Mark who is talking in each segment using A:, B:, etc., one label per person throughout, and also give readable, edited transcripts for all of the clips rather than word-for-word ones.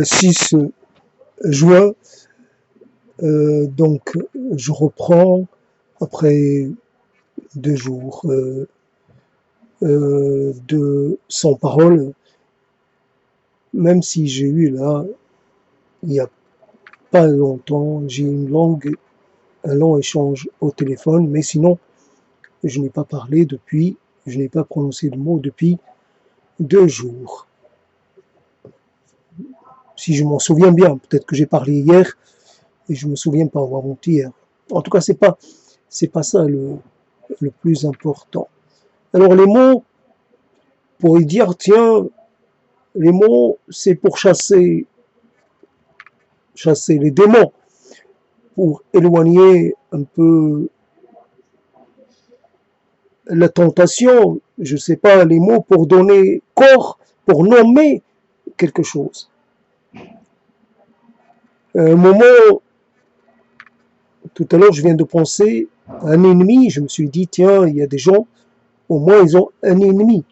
A: 6 juin, donc je reprends après 2 jours de sans parole, même si j'ai eu là, il n'y a pas longtemps, j'ai eu un long échange au téléphone, mais sinon, je n'ai pas parlé depuis, je n'ai pas prononcé de mots depuis 2 jours. Si je m'en souviens bien, peut-être que j'ai parlé hier et je me souviens pas avoir menti hier. En tout cas, c'est pas ça le plus important. Alors les mots, pour y dire, tiens, les mots, c'est pour chasser les démons, pour éloigner un peu la tentation, je sais pas, les mots pour donner corps, pour nommer quelque chose. Un moment, tout à l'heure, je viens de penser à un ennemi, je me suis dit, tiens, il y a des gens, au moins ils ont un ennemi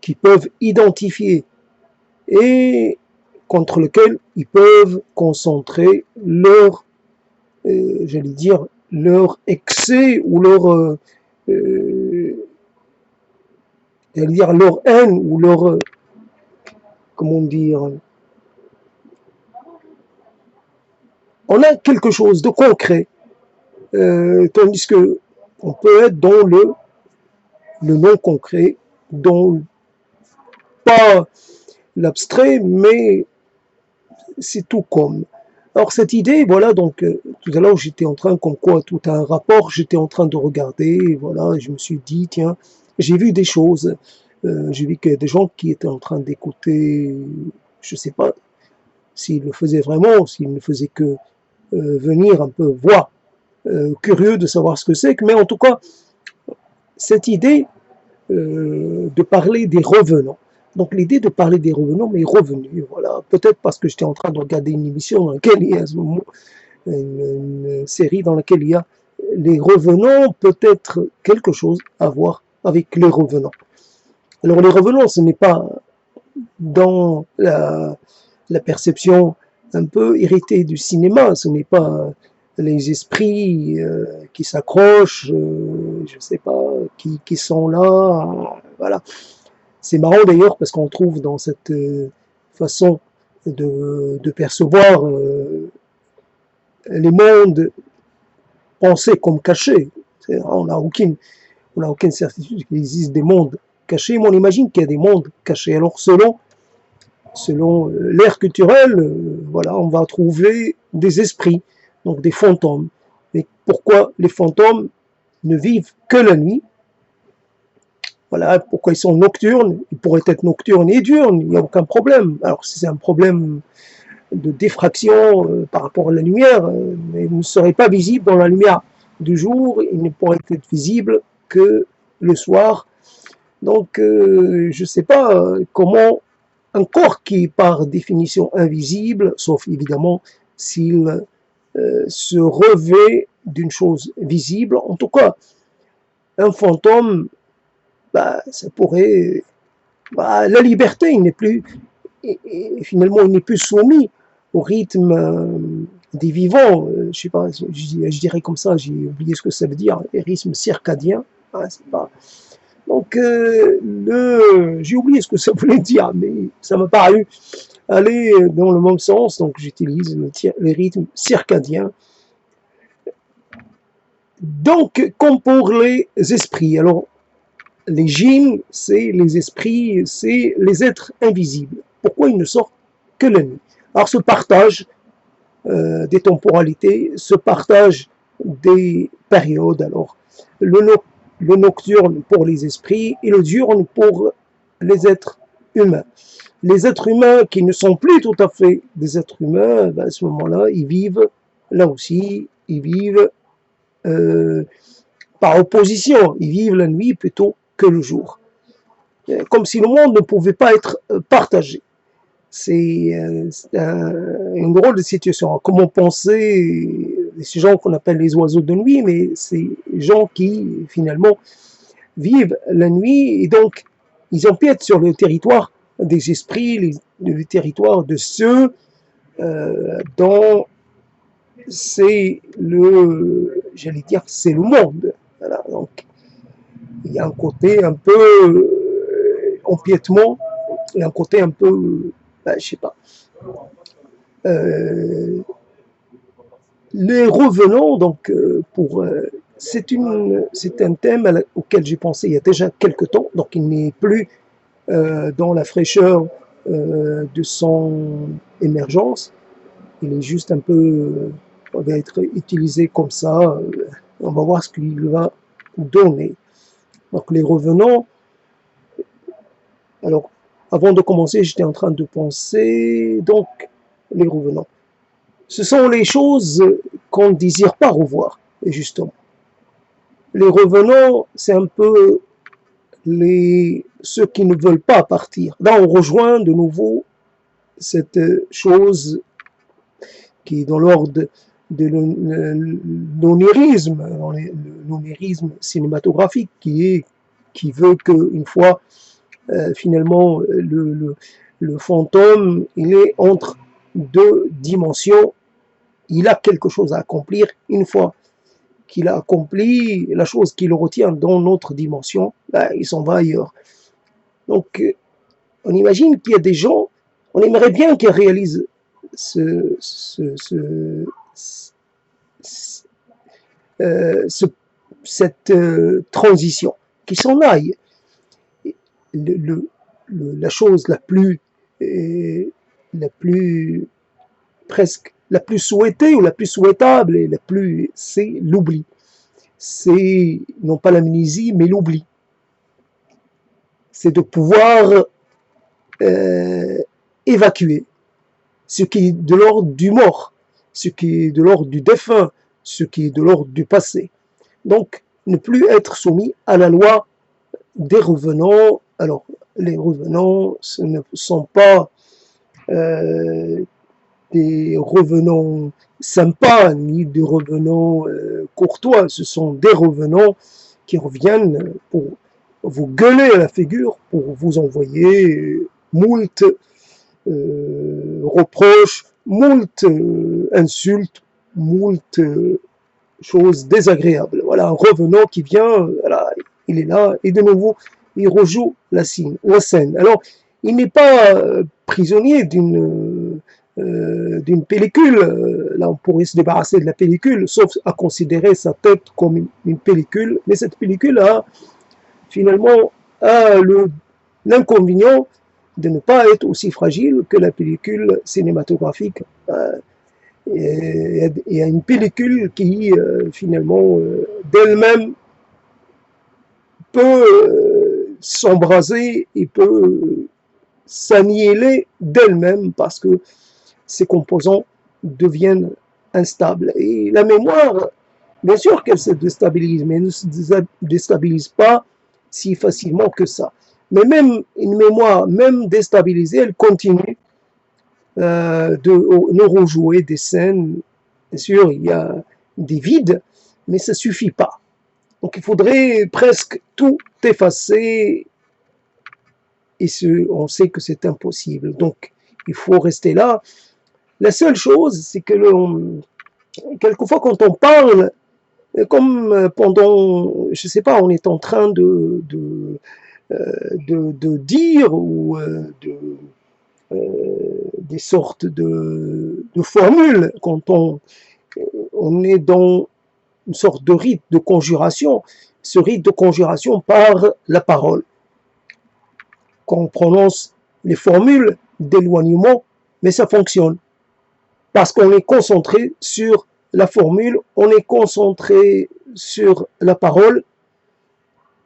A: qu'ils peuvent identifier et contre lequel ils peuvent concentrer leur, j'allais dire, leur excès ou leur, j'allais dire leur haine ou leur, comment dire, on a quelque chose de concret, tandis que on peut être dans le non concret, dans pas l'abstrait, mais c'est tout comme. Alors cette idée, voilà, donc tout à l'heure j'étais en train, comme quoi tout un rapport, j'étais en train de regarder, voilà, et je me suis dit, tiens, j'ai vu des choses, j'ai vu qu'il y a des gens qui étaient en train d'écouter, je sais pas s'ils le faisaient vraiment, s'ils ne faisaient que venir un peu voir, curieux de savoir ce que c'est, mais en tout cas, cette idée de parler des revenants. Donc l'idée de parler des revenants m'est revenue, voilà, peut-être parce que j'étais en train de regarder une émission dans laquelle il y a une série dans laquelle il y a les revenants, peut-être quelque chose à voir avec les revenants. Alors les revenants, ce n'est pas dans la perception un peu irritée du cinéma, ce n'est pas les esprits qui s'accrochent, je sais pas, qui sont là, voilà. C'est marrant d'ailleurs parce qu'on trouve dans cette façon de percevoir les mondes pensés comme cachés. On n'a aucune certitude qu'il existe des mondes cachés, mais on imagine qu'il y a des mondes cachés. Alors selon l'ère culturelle, voilà, on va trouver des esprits, donc des fantômes. Mais pourquoi les fantômes ne vivent que la nuit? Voilà, pourquoi ils sont nocturnes? Ils pourraient être nocturnes et diurnes, il n'y a aucun problème. Alors si c'est un problème de diffraction par rapport à la lumière, mais ils ne seraient pas visibles dans la lumière du jour, ils ne pourraient être visibles que le soir. Donc je ne sais pas comment un corps qui est par définition invisible, sauf évidemment s'il se revêt d'une chose visible, en tout cas un fantôme, bah, ça pourrait, bah, la liberté, il n'est plus, et finalement, il n'est plus soumis au rythme des vivants. Je sais pas, je dirais comme ça, j'ai oublié ce que ça veut dire, les rythmes circadiens. Hein, c'est pas. Donc, j'ai oublié ce que ça voulait dire, mais ça m'a paru aller dans le même sens. Donc, j'utilise les rythmes circadiens. Donc, comme pour les esprits. Alors, les djinns, c'est les esprits, c'est les êtres invisibles. Pourquoi ils ne sortent que la nuit? Alors ce partage des temporalités, ce partage des périodes, alors le nocturne pour les esprits et le diurne pour les êtres humains. Les êtres humains qui ne sont plus tout à fait des êtres humains, ben à ce moment-là, ils vivent, là aussi, ils vivent par opposition, ils vivent la nuit plutôt que le jour. Comme si le monde ne pouvait pas être partagé. C'est une drôle de situation. Comment penser ces gens qu'on appelle les oiseaux de nuit, mais c'est gens qui finalement vivent la nuit et donc ils empiètent sur le territoire des esprits, le territoire de ceux dont c'est j'allais dire, c'est le monde. Voilà, donc il y a un côté un peu empiètement, et un côté un peu, je sais pas. Les revenants, donc, c'est un thème auquel j'ai pensé il y a déjà quelques temps, donc il n'est plus dans la fraîcheur de son émergence, il est juste un peu, va être utilisé comme ça, on va voir ce qu'il va donner. Donc les revenants, alors avant de commencer, j'étais en train de penser, donc les revenants. Ce sont les choses qu'on ne désire pas revoir, et justement. Les revenants, c'est un peu ceux qui ne veulent pas partir. Là, on rejoint de nouveau cette chose qui est dans l'ordre de l'onirisme, l'onirisme cinématographique, qui veut qu'une fois, finalement, le fantôme, il est entre deux dimensions, il a quelque chose à accomplir. Une fois qu'il a accompli la chose qui le retient dans notre dimension, il s'en va ailleurs. Donc, on imagine qu'il y a des gens, on aimerait bien qu'ils réalisent cette transition, qu'ils s'en aillent. La chose la plus presque la plus souhaitée ou la plus souhaitable et c'est l'oubli. C'est non pas l'amnésie, mais l'oubli. C'est de pouvoir évacuer ce qui est de l'ordre du mort, ce qui est de l'ordre du défunt, ce qui est de l'ordre du passé. Donc, ne plus être soumis à la loi des revenants. Alors, les revenants, ce ne sont pas des revenants sympas, ni des revenants courtois, ce sont des revenants qui reviennent pour vous gueuler à la figure, pour vous envoyer moult reproches, moult insultes, moult choses désagréables. Voilà, un revenant qui vient, voilà, il est là, et de nouveau, il rejoue la scène. Alors, il n'est pas prisonnier d'une pellicule. Là, on pourrait se débarrasser de la pellicule, sauf à considérer sa tête comme une pellicule. Mais cette pellicule a finalement l'inconvénient de ne pas être aussi fragile que la pellicule cinématographique. Il y a une pellicule qui, finalement, d'elle-même peut s'embraser et peut s'annihiler d'elle-même parce que ses composants deviennent instables. Et la mémoire, bien sûr qu'elle se déstabilise, mais elle ne se déstabilise pas si facilement que ça. Mais même une mémoire, même déstabilisée, elle continue de nous rejouer des scènes. Bien sûr, il y a des vides, mais ça ne suffit pas. Donc il faudrait presque tout effacer, et on sait que c'est impossible. Donc il faut rester là. La seule chose, c'est que quelquefois quand on parle, comme pendant, je ne sais pas, on est en train de dire ou des sortes de formules, quand on est dans une sorte de rite de conjuration, ce rite de conjuration par la parole. Quand on prononce les formules d'éloignement, mais ça fonctionne. Parce qu'on est concentré sur la formule, on est concentré sur la parole,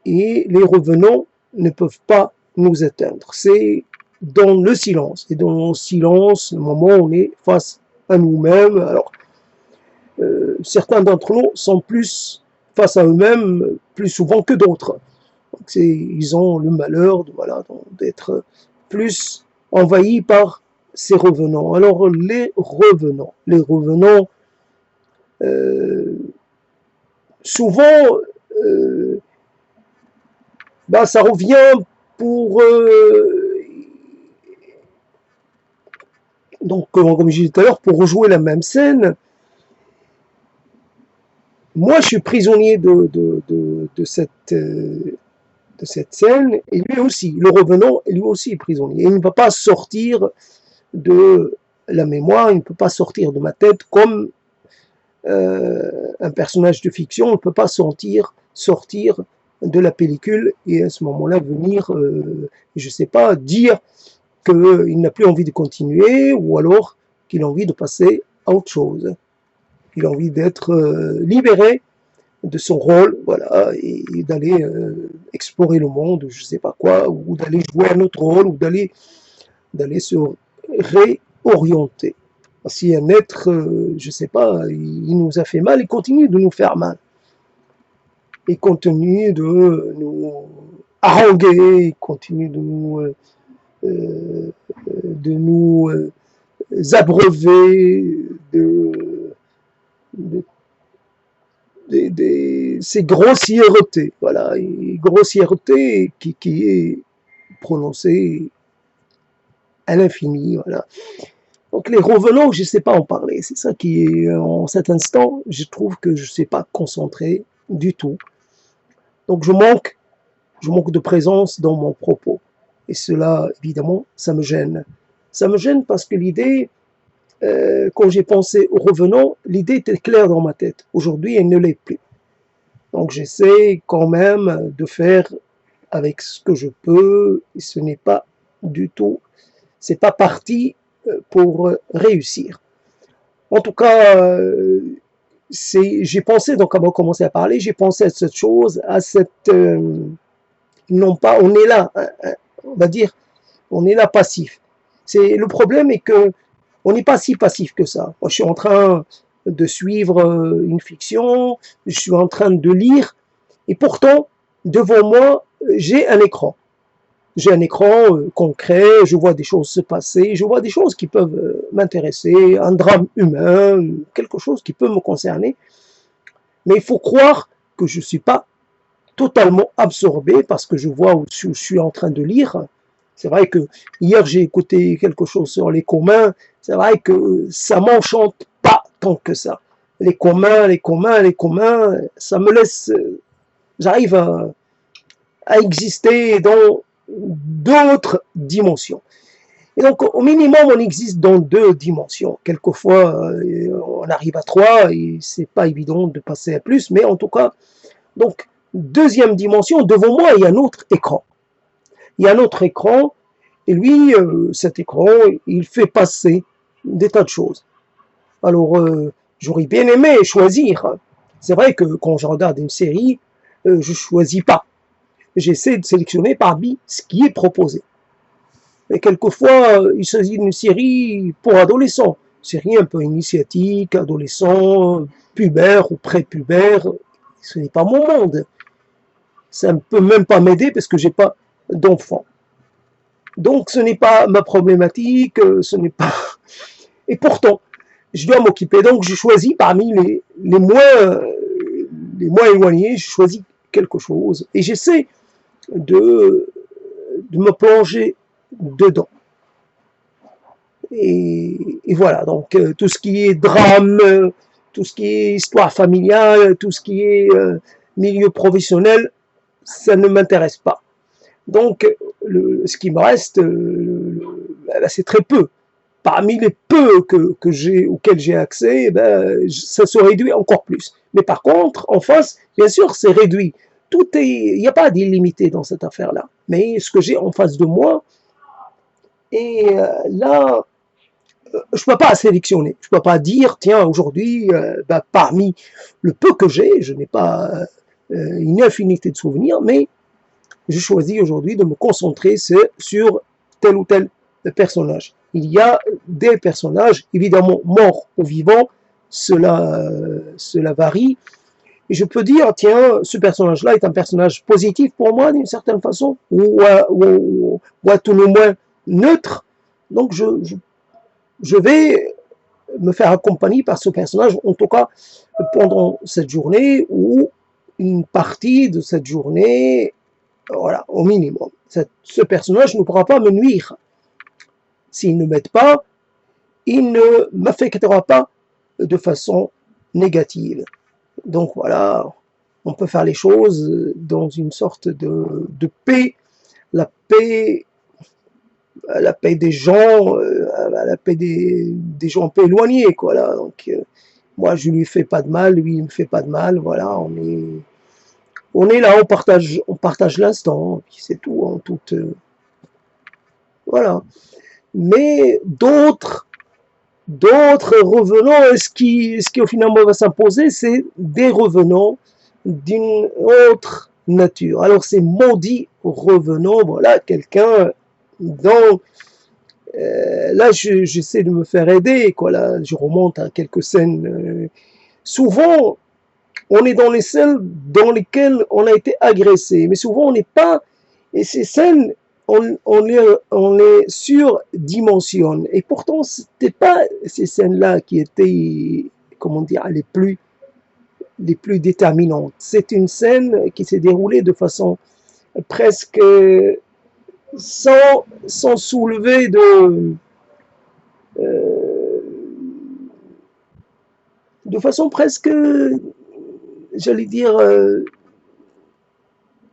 A: et les revenants ne peuvent pas nous atteindre. C'est dans le silence. Et dans le silence, le moment où on est face à nous-mêmes. Alors, certains d'entre nous sont plus face à eux-mêmes plus souvent que d'autres. Ils ont le malheur d'être plus envahis par ces revenants. Alors, les revenants, souvent, ça revient pour Donc, comme je disais tout à l'heure, pour rejouer la même scène, moi, je suis prisonnier de cette scène, et lui aussi, le revenant, lui aussi est prisonnier. Il ne peut pas sortir de la mémoire, il ne peut pas sortir de ma tête comme un personnage de fiction ne peut pas sortir de la pellicule et à ce moment-là venir, je sais pas, dire qu'il n'a plus envie de continuer ou alors qu'il a envie de passer à autre chose. Il a envie d'être libéré de son rôle, voilà, et d'aller explorer le monde, je sais pas quoi, ou d'aller jouer un autre rôle, ou d'aller se réorienter. Si un être, je sais pas, il nous a fait mal, il continue de nous faire mal. Il continue de nous haranguer, il continue de nous abreuver de ces grossièretés, voilà, grossièreté qui est prononcée à l'infini, voilà. Donc les revenants, je ne sais pas en parler, c'est ça qui est, en cet instant, je trouve que je ne sais pas concentrer du tout. Donc je manque de présence dans mon propos. Et cela, évidemment, ça me gêne. Ça me gêne parce que l'idée, quand j'ai pensé aux revenants, l'idée était claire dans ma tête. Aujourd'hui, elle ne l'est plus. Donc j'essaie quand même de faire avec ce que je peux, et ce n'est pas du tout, c'est pas parti pour réussir. En tout cas, j'ai pensé, donc avant de commencer à parler, j'ai pensé à cette chose, à cette, non pas, on est là, on va dire, on est là passif. Le problème est que on n'est pas si passif que ça. Moi, je suis en train de suivre une fiction, je suis en train de lire, et pourtant, devant moi, j'ai un écran. J'ai un écran concret, je vois des choses se passer, je vois des choses qui peuvent m'intéresser, un drame humain, quelque chose qui peut me concerner. Mais il faut croire que je ne suis pas totalement absorbé parce que je vois où je suis en train de lire. C'est vrai que hier j'ai écouté quelque chose sur les communs, c'est vrai que ça m'enchante pas tant que ça. Les communs, ça me laisse, j'arrive à exister dans d'autres dimensions. Et donc, au minimum, on existe dans 2 dimensions. Quelquefois, on arrive à 3 et c'est pas évident de passer à plus, mais en tout cas, donc, 2e dimension, devant moi, il y a un autre écran. Il y a un autre écran, et lui, cet écran, il fait passer des tas de choses. Alors, j'aurais bien aimé choisir. C'est vrai que quand je regarde une série, je choisis pas. J'essaie de sélectionner parmi ce qui est proposé. Et quelquefois, il s'agit d'une série pour adolescents. Série un peu initiatique, adolescent, pubère ou pré-pubère. Ce n'est pas mon monde. Ça ne peut même pas m'aider parce que j'ai pas d'enfant. Donc ce n'est pas ma problématique, ce n'est pas... Et pourtant, je dois m'occuper. Donc je choisis parmi les moins éloignés, je choisis quelque chose. Et j'essaie de me plonger dedans. Et voilà, donc tout ce qui est drame, tout ce qui est histoire familiale, tout ce qui est milieu professionnel, ça ne m'intéresse pas. Donc, ce qui me reste, c'est très peu. Parmi les peu auxquels j'ai accès, ça se réduit encore plus. Mais par contre, en face, bien sûr, c'est réduit. Il n'y a pas d'illimité dans cette affaire-là. Mais ce que j'ai en face de moi, et là, je ne peux pas sélectionner. Je ne peux pas dire, tiens, aujourd'hui, parmi le peu que j'ai, je n'ai pas une infinité de souvenirs, mais je choisis aujourd'hui de me concentrer sur tel ou tel personnage. Il y a des personnages, évidemment, morts ou vivants, cela varie. Et je peux dire, tiens, ce personnage-là est un personnage positif pour moi, d'une certaine façon, ou à tout le moins neutre. Donc, je vais me faire accompagner par ce personnage, en tout cas pendant cette journée, ou une partie de cette journée, voilà, au minimum. Ce personnage ne pourra pas me nuire. S'il ne m'aide pas, il ne m'affectera pas de façon négative. Donc voilà, on peut faire les choses dans une sorte de paix, la paix, la paix des gens, la paix des gens un peu éloignés, quoi. Là. Donc, moi, je lui fais pas de mal, lui, il me fait pas de mal. Voilà, on est là, on partage l'instant, c'est tout, en toute, voilà. Mais d'autres revenants, ce qui finalement va s'imposer, c'est des revenants d'une autre nature. Alors ces maudits revenants, voilà, quelqu'un dans... là, j'essaie de me faire aider, quoi, là, je remonte à quelques scènes. Souvent, on est dans les scènes dans lesquelles on a été agressé, mais souvent on n'est pas... Et ces scènes, on les surdimensionne. Et pourtant, ce n'était pas ces scènes-là qui étaient, comment dire, les plus déterminantes. C'est une scène qui s'est déroulée de façon presque sans soulever de façon presque, j'allais dire,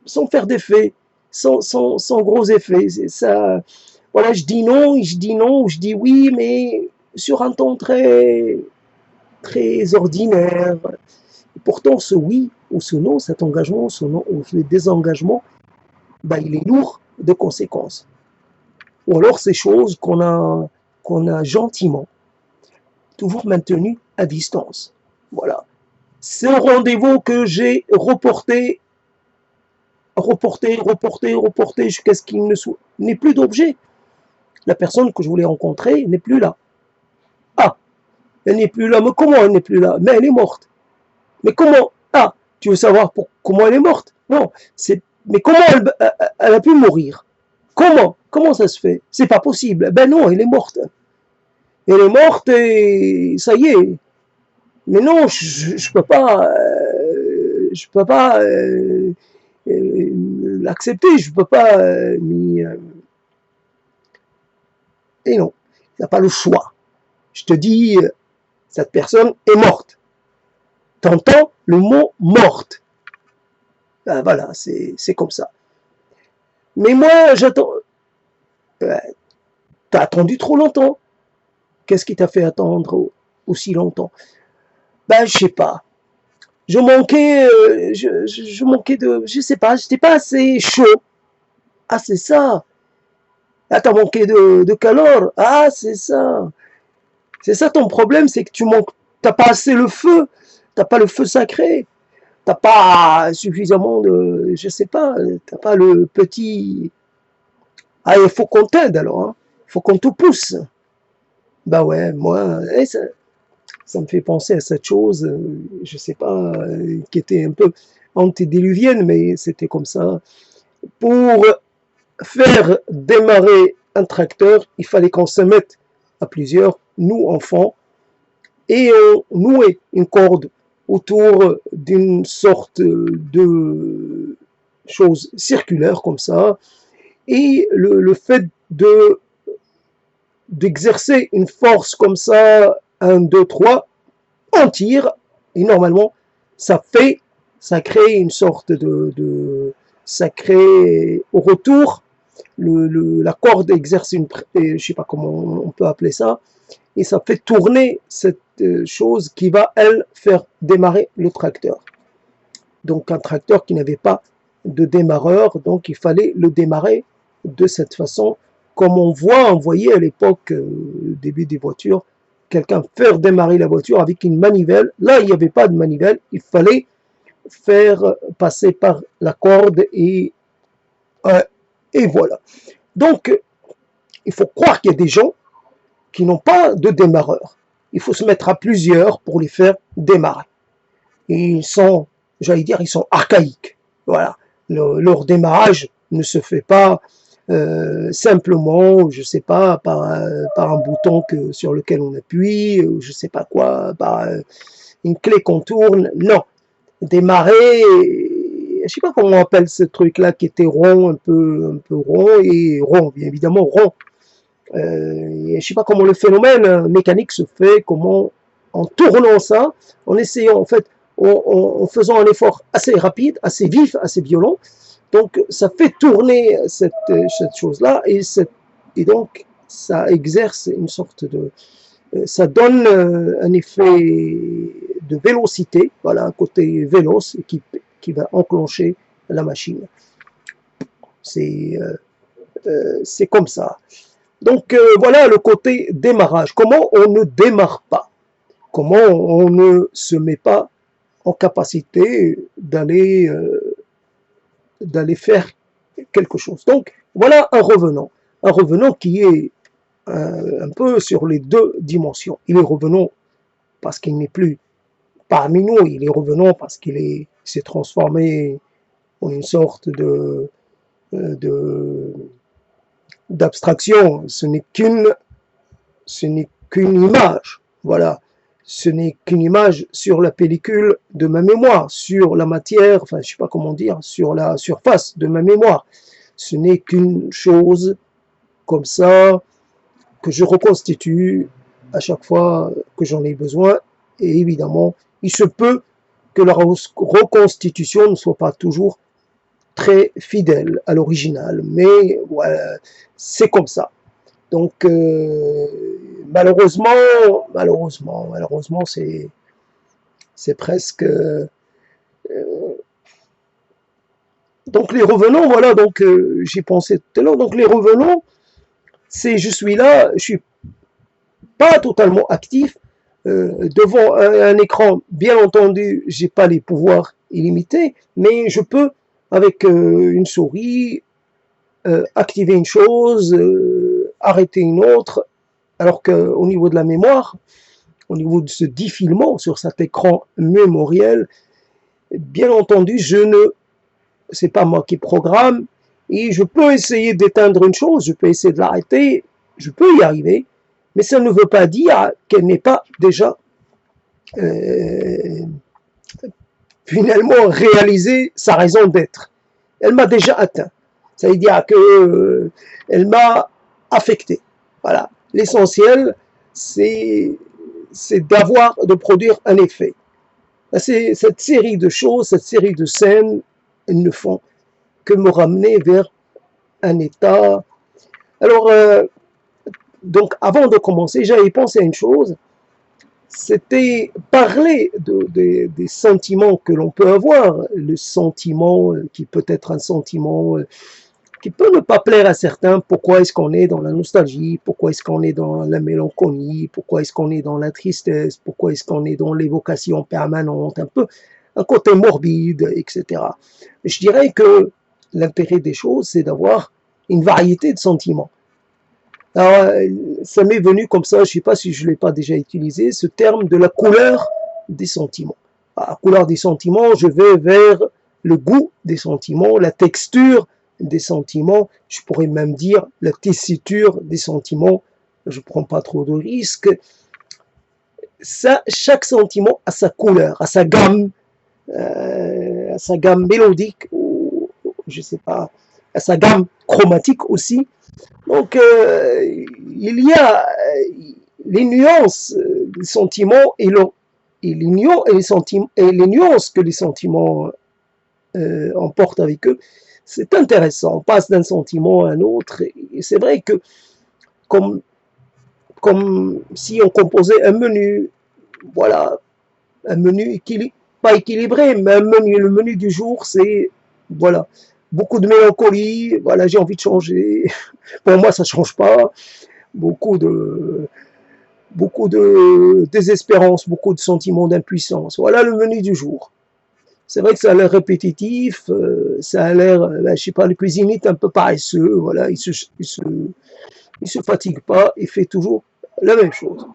A: sans faire d'effet, sans gros effets. Ça, voilà, je dis non, je dis non, je dis oui, mais sur un ton très ordinaire. Et pourtant, ce oui ou ce non, cet engagement, ce non ou ce désengagement, ben, il est lourd de conséquences. Ou alors ces choses qu'on a gentiment toujours maintenues à distance. Voilà. C'est un rendez-vous que j'ai reporté jusqu'à ce qu'il n'ait plus d'objet. La personne que je voulais rencontrer n'est plus là. Ah, elle n'est plus là. Mais comment elle n'est plus là? Mais elle est morte. Mais comment? Ah, tu veux savoir comment elle est morte? Non, mais comment elle a pu mourir? Comment ça se fait? C'est pas possible. Ben non, elle est morte. Elle est morte et ça y est. Mais non, je peux pas, l'accepter. Je peux pas et non, il n'y a pas le choix. Je te dis, cette personne est morte. T'entends le mot morte. Ben voilà, c'est comme ça. Mais moi, j'attends. T'as attendu trop longtemps. Qu'est-ce qui t'a fait attendre aussi longtemps? Ben, je sais pas. Je manquais, je manquais de, je sais pas, j'étais pas assez chaud. Ah, c'est ça. Ah, t'as manqué de calor. Ah, c'est ça. C'est ça ton problème, c'est que t'as pas assez le feu. T'as pas le feu sacré. T'as pas suffisamment de, je sais pas, t'as pas le petit... Ah, il faut qu'on t'aide alors, hein. Il faut qu'on te pousse. Bah ouais, moi, ça me fait penser à cette chose, je sais pas, qui était un peu antédiluvienne, mais c'était comme ça. Pour faire démarrer un tracteur, il fallait qu'on se mette à plusieurs, nous enfants, et on nouait une corde autour d'une sorte de chose circulaire comme ça, et le fait d'exercer une force comme ça, 1, 2, 3, on tire, et normalement, ça crée une sorte ça crée au retour, la corde exerce je sais pas comment on peut appeler ça, et ça fait tourner cette chose qui va, elle, faire démarrer le tracteur. Donc un tracteur qui n'avait pas de démarreur, donc il fallait le démarrer de cette façon, comme on voyait à l'époque, début des voitures, quelqu'un faire démarrer la voiture avec une manivelle. Là, il n'y avait pas de manivelle, il fallait faire passer par la corde et voilà. Donc, il faut croire qu'il y a des gens qui n'ont pas de démarreur. Il faut se mettre à plusieurs pour les faire démarrer. Et ils sont, j'allais dire, ils sont archaïques. Voilà. Leur démarrage ne se fait pas simplement, je sais pas, par un bouton sur lequel on appuie, je sais pas quoi, par une clé qu'on tourne. Non. Démarrer, je sais pas comment on appelle ce truc-là qui était rond, un peu rond, et rond, bien évidemment rond. Je ne sais pas comment le phénomène mécanique se fait, comment en tournant ça, en essayant en fait, en faisant un effort assez rapide, assez vif, assez violent, donc ça fait tourner cette chose-là et donc ça exerce une sorte de, ça donne un effet de vélocité, voilà, un côté véloce qui va enclencher la machine. C'est comme ça. Donc voilà le côté démarrage. Comment on ne démarre pas? Comment on ne se met pas en capacité d'aller faire quelque chose. Donc voilà un revenant qui est un peu sur les deux dimensions. Il est revenant parce qu'il n'est plus parmi nous, il est revenant parce qu'il s'est transformé en une sorte d'abstraction. Ce n'est qu'une image, voilà. Ce n'est qu'une image sur la pellicule de ma mémoire, sur la matière, enfin je sais pas comment dire, sur la surface de ma mémoire. Ce n'est qu'une chose comme ça que je reconstitue à chaque fois que j'en ai besoin. Et évidemment, il se peut que la reconstitution ne soit pas toujours très fidèle à l'original, mais voilà, c'est comme ça. Donc malheureusement, c'est presque. Donc les revenants, voilà, donc j'y pensais tout à l'heure. Donc les revenants, c'est je suis là, je suis pas totalement actif devant un écran. Bien entendu, j'ai pas les pouvoirs illimités, mais je peux avec une souris activer une chose, arrêter une autre, alors qu'au niveau de la mémoire, au niveau de ce défilement sur cet écran mémoriel, bien entendu, c'est pas moi qui programme, et je peux essayer d'éteindre une chose, je peux essayer de l'arrêter, je peux y arriver, mais ça ne veut pas dire qu'elle n'est pas déjà euh, finalement réalisé sa raison d'être. Elle m'a déjà atteint. Ça veut dire que elle m'a affecté. Voilà. L'essentiel, c'est de produire un effet. C'est cette série de choses, cette série de scènes, elles ne font que me ramener vers un état. Alors, donc, avant de commencer, j'avais pensé à une chose, c'était parler des sentiments que l'on peut avoir, le sentiment qui peut être un sentiment qui peut ne pas plaire à certains. Pourquoi est-ce qu'on est dans la nostalgie? Pourquoi est-ce qu'on est dans la mélancolie? Pourquoi est-ce qu'on est dans la tristesse? Pourquoi est-ce qu'on est dans l'évocation permanente? Un côté morbide, etc. Je dirais que l'intérêt des choses, c'est d'avoir une variété de sentiments. Alors, ça m'est venu comme ça, je ne sais pas si je ne l'ai pas déjà utilisé, ce terme de la couleur des sentiments. La couleur des sentiments, je vais vers le goût des sentiments, la texture des sentiments, je pourrais même dire la tessiture des sentiments, je ne prends pas trop de risques. Ça, chaque sentiment a sa couleur, a sa gamme mélodique, ou je ne sais pas, à sa gamme chromatique aussi. Donc, il y a les nuances des sentiments et les nuances que les sentiments emportent avec eux. C'est intéressant. On passe d'un sentiment à un autre. Et c'est vrai que comme si on composait un menu, voilà, un menu pas équilibré, mais le menu du jour, c'est voilà, beaucoup de mélancolie, voilà, j'ai envie de changer. Pour moi, ça change pas. Beaucoup de désespérance, beaucoup de sentiments d'impuissance. Voilà le menu du jour. C'est vrai que ça a l'air répétitif, ça a l'air, je sais pas, le cuisinier est un peu paresseux, voilà, il se fatigue pas, il fait toujours la même chose.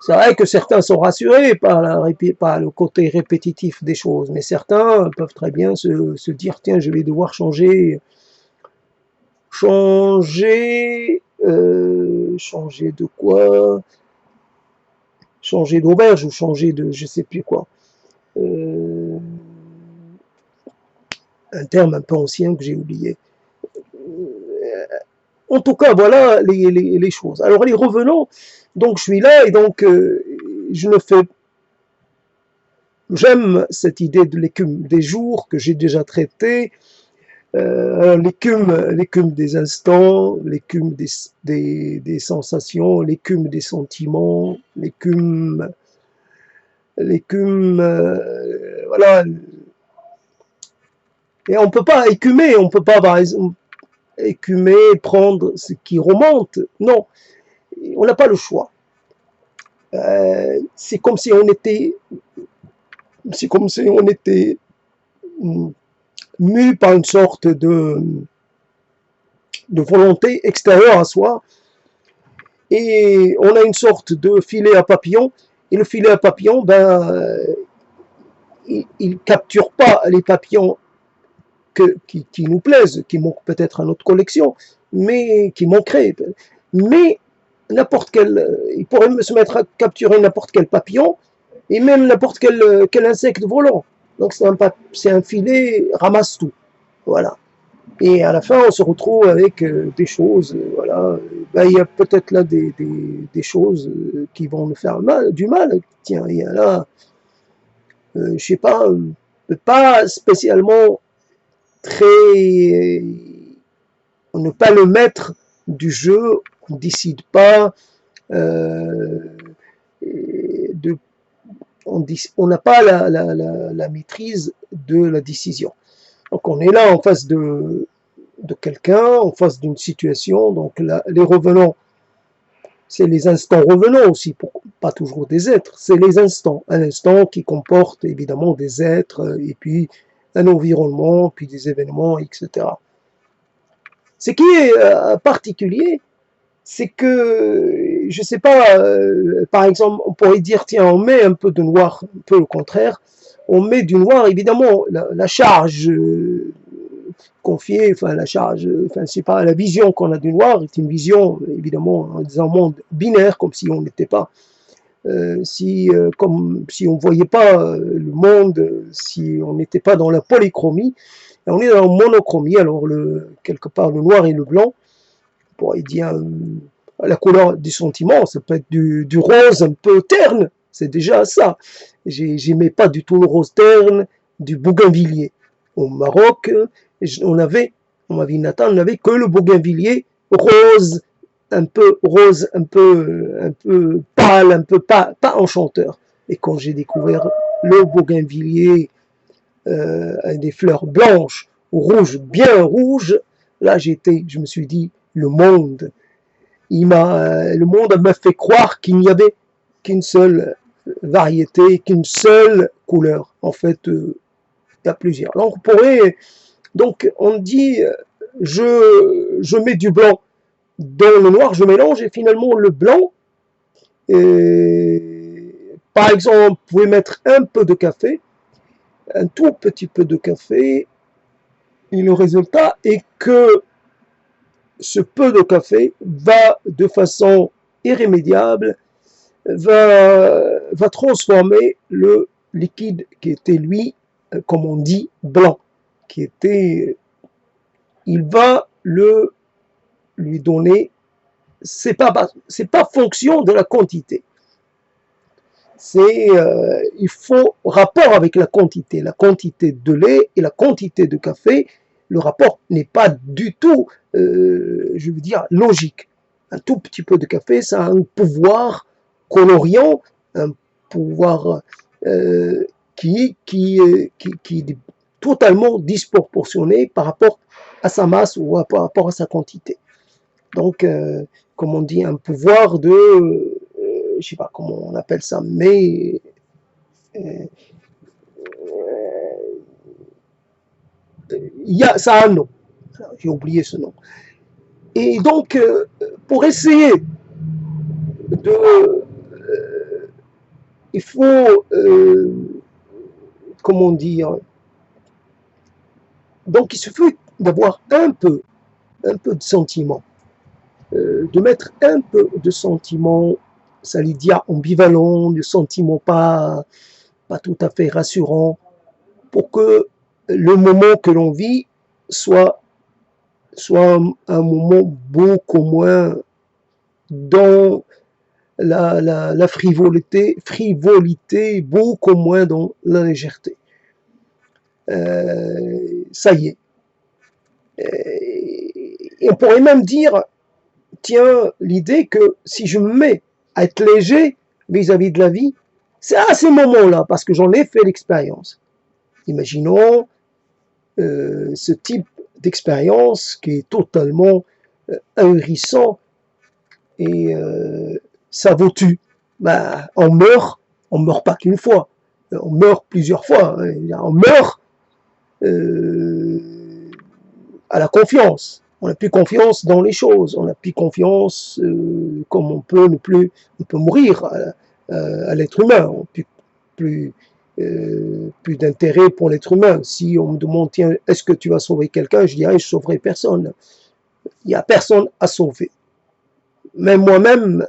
A: C'est vrai que certains sont rassurés par le côté répétitif des choses, mais certains peuvent très bien se dire, tiens, je vais devoir changer de quoi? Changer d'auberge ou changer de je sais plus quoi. Un terme un peu ancien que j'ai oublié. En tout cas, voilà les choses. Alors, les revenants, donc je suis là et donc je ne fais. J'aime cette idée de l'écume des jours que j'ai déjà traité, l'écume des instants, l'écume des sensations, l'écume des sentiments, l'écume, voilà. Et on peut pas écumer, on peut pas par exemple écumer, prendre ce qui remonte. Non, on n'a pas le choix. C'est comme si on était, c'est comme si on était mu par une sorte de volonté extérieure à soi, et on a une sorte de filet à papillon, et le filet à papillon, ben, il capture pas les papillons qui nous plaisent, qui manquent peut-être à notre collection, mais qui manqueraient. Mais n'importe quel, il pourrait se mettre à capturer n'importe quel papillon, et même n'importe quel insecte volant. Donc c'est un filet ramasse tout. Voilà. Et à la fin, on se retrouve avec des choses, voilà. Ben, il y a peut-être là des choses qui vont nous faire du mal. Tiens, il y a là, je sais pas spécialement très, on ne pas le maître du jeu, on ne décide pas, euh, de, on n'a pas la maîtrise de la décision. Donc on est là en face de quelqu'un, en face d'une situation, donc là, les revenants, c'est les instants revenants aussi, pas toujours des êtres, c'est les instants, un instant qui comporte évidemment des êtres, et puis un environnement, puis des événements, etc. Ce qui est particulier, c'est que, je sais pas, par exemple, on pourrait dire, tiens, on met un peu de noir, un peu le contraire, on met du noir, évidemment, la charge confiée, enfin la charge, enfin c'est pas la vision qu'on a du noir, c'est une vision, évidemment, dans un monde binaire, comme si on n'était pas, comme si on voyait pas le monde, si on n'était pas dans la polychromie, on est dans la monochromie, alors quelque part le noir et le blanc, on pourrait dire la couleur du sentiment, ça peut être du rose un peu terne, c'est déjà ça. J'aimais pas du tout le rose terne, du bougainvillier. Au Maroc, on m'avait natale, on n'avait que le bougainvillier rose, un peu pâle, un peu pas enchanteur. Et quand j'ai découvert le bougainvillier avec des fleurs blanches ou rouges, bien rouges, là je me suis dit, le monde m'a fait croire qu'il n'y avait qu'une seule variété, qu'une seule couleur. En fait, il y a plusieurs. Donc on dit, je mets du blanc dans le noir, je mélange et finalement le blanc, par exemple, vous pouvez mettre un peu de café, un tout petit peu de café, et le résultat est que ce peu de café va de façon irrémédiable, va transformer le liquide qui était lui, comme on dit, blanc, qui était, il va lui donner, c'est pas fonction de la quantité. Il faut rapport avec la quantité de lait et la quantité de café, le rapport n'est pas du tout, je veux dire, logique. Un tout petit peu de café, ça a un pouvoir coloriant, un pouvoir qui est totalement disproportionné par rapport à sa masse ou par rapport à sa quantité. Donc, comme on dit, un pouvoir de, je sais pas comment on appelle ça, mais ça a un nom. J'ai oublié ce nom. Et donc, pour essayer de, il faut, comment dire, donc il suffit d'avoir un peu de sentiment, de mettre un peu de sentiment, ça veut dire ambivalent, de sentiment pas tout à fait rassurant, pour que le moment que l'on vit soit soit un moment beaucoup moins dans la frivolité, beaucoup moins dans la légèreté. Ça y est. Et on pourrait même dire, tiens, l'idée que si je me mets à être léger vis-à-vis de la vie, c'est à ces moments-là, parce que j'en ai fait l'expérience. Imaginons ce type d'expérience qui est totalement ahurissant et ça vous tue. Ben, on meurt pas qu'une fois, on meurt plusieurs fois, hein. On meurt à la confiance. On n'a plus confiance dans les choses, on n'a plus confiance comme on peut mourir à l'être humain, on n'a plus d'intérêt pour l'être humain. Si on me demande, tiens, est-ce que tu vas sauver quelqu'un, je dirais, je sauverai personne. Il n'y a personne à sauver. Même moi-même,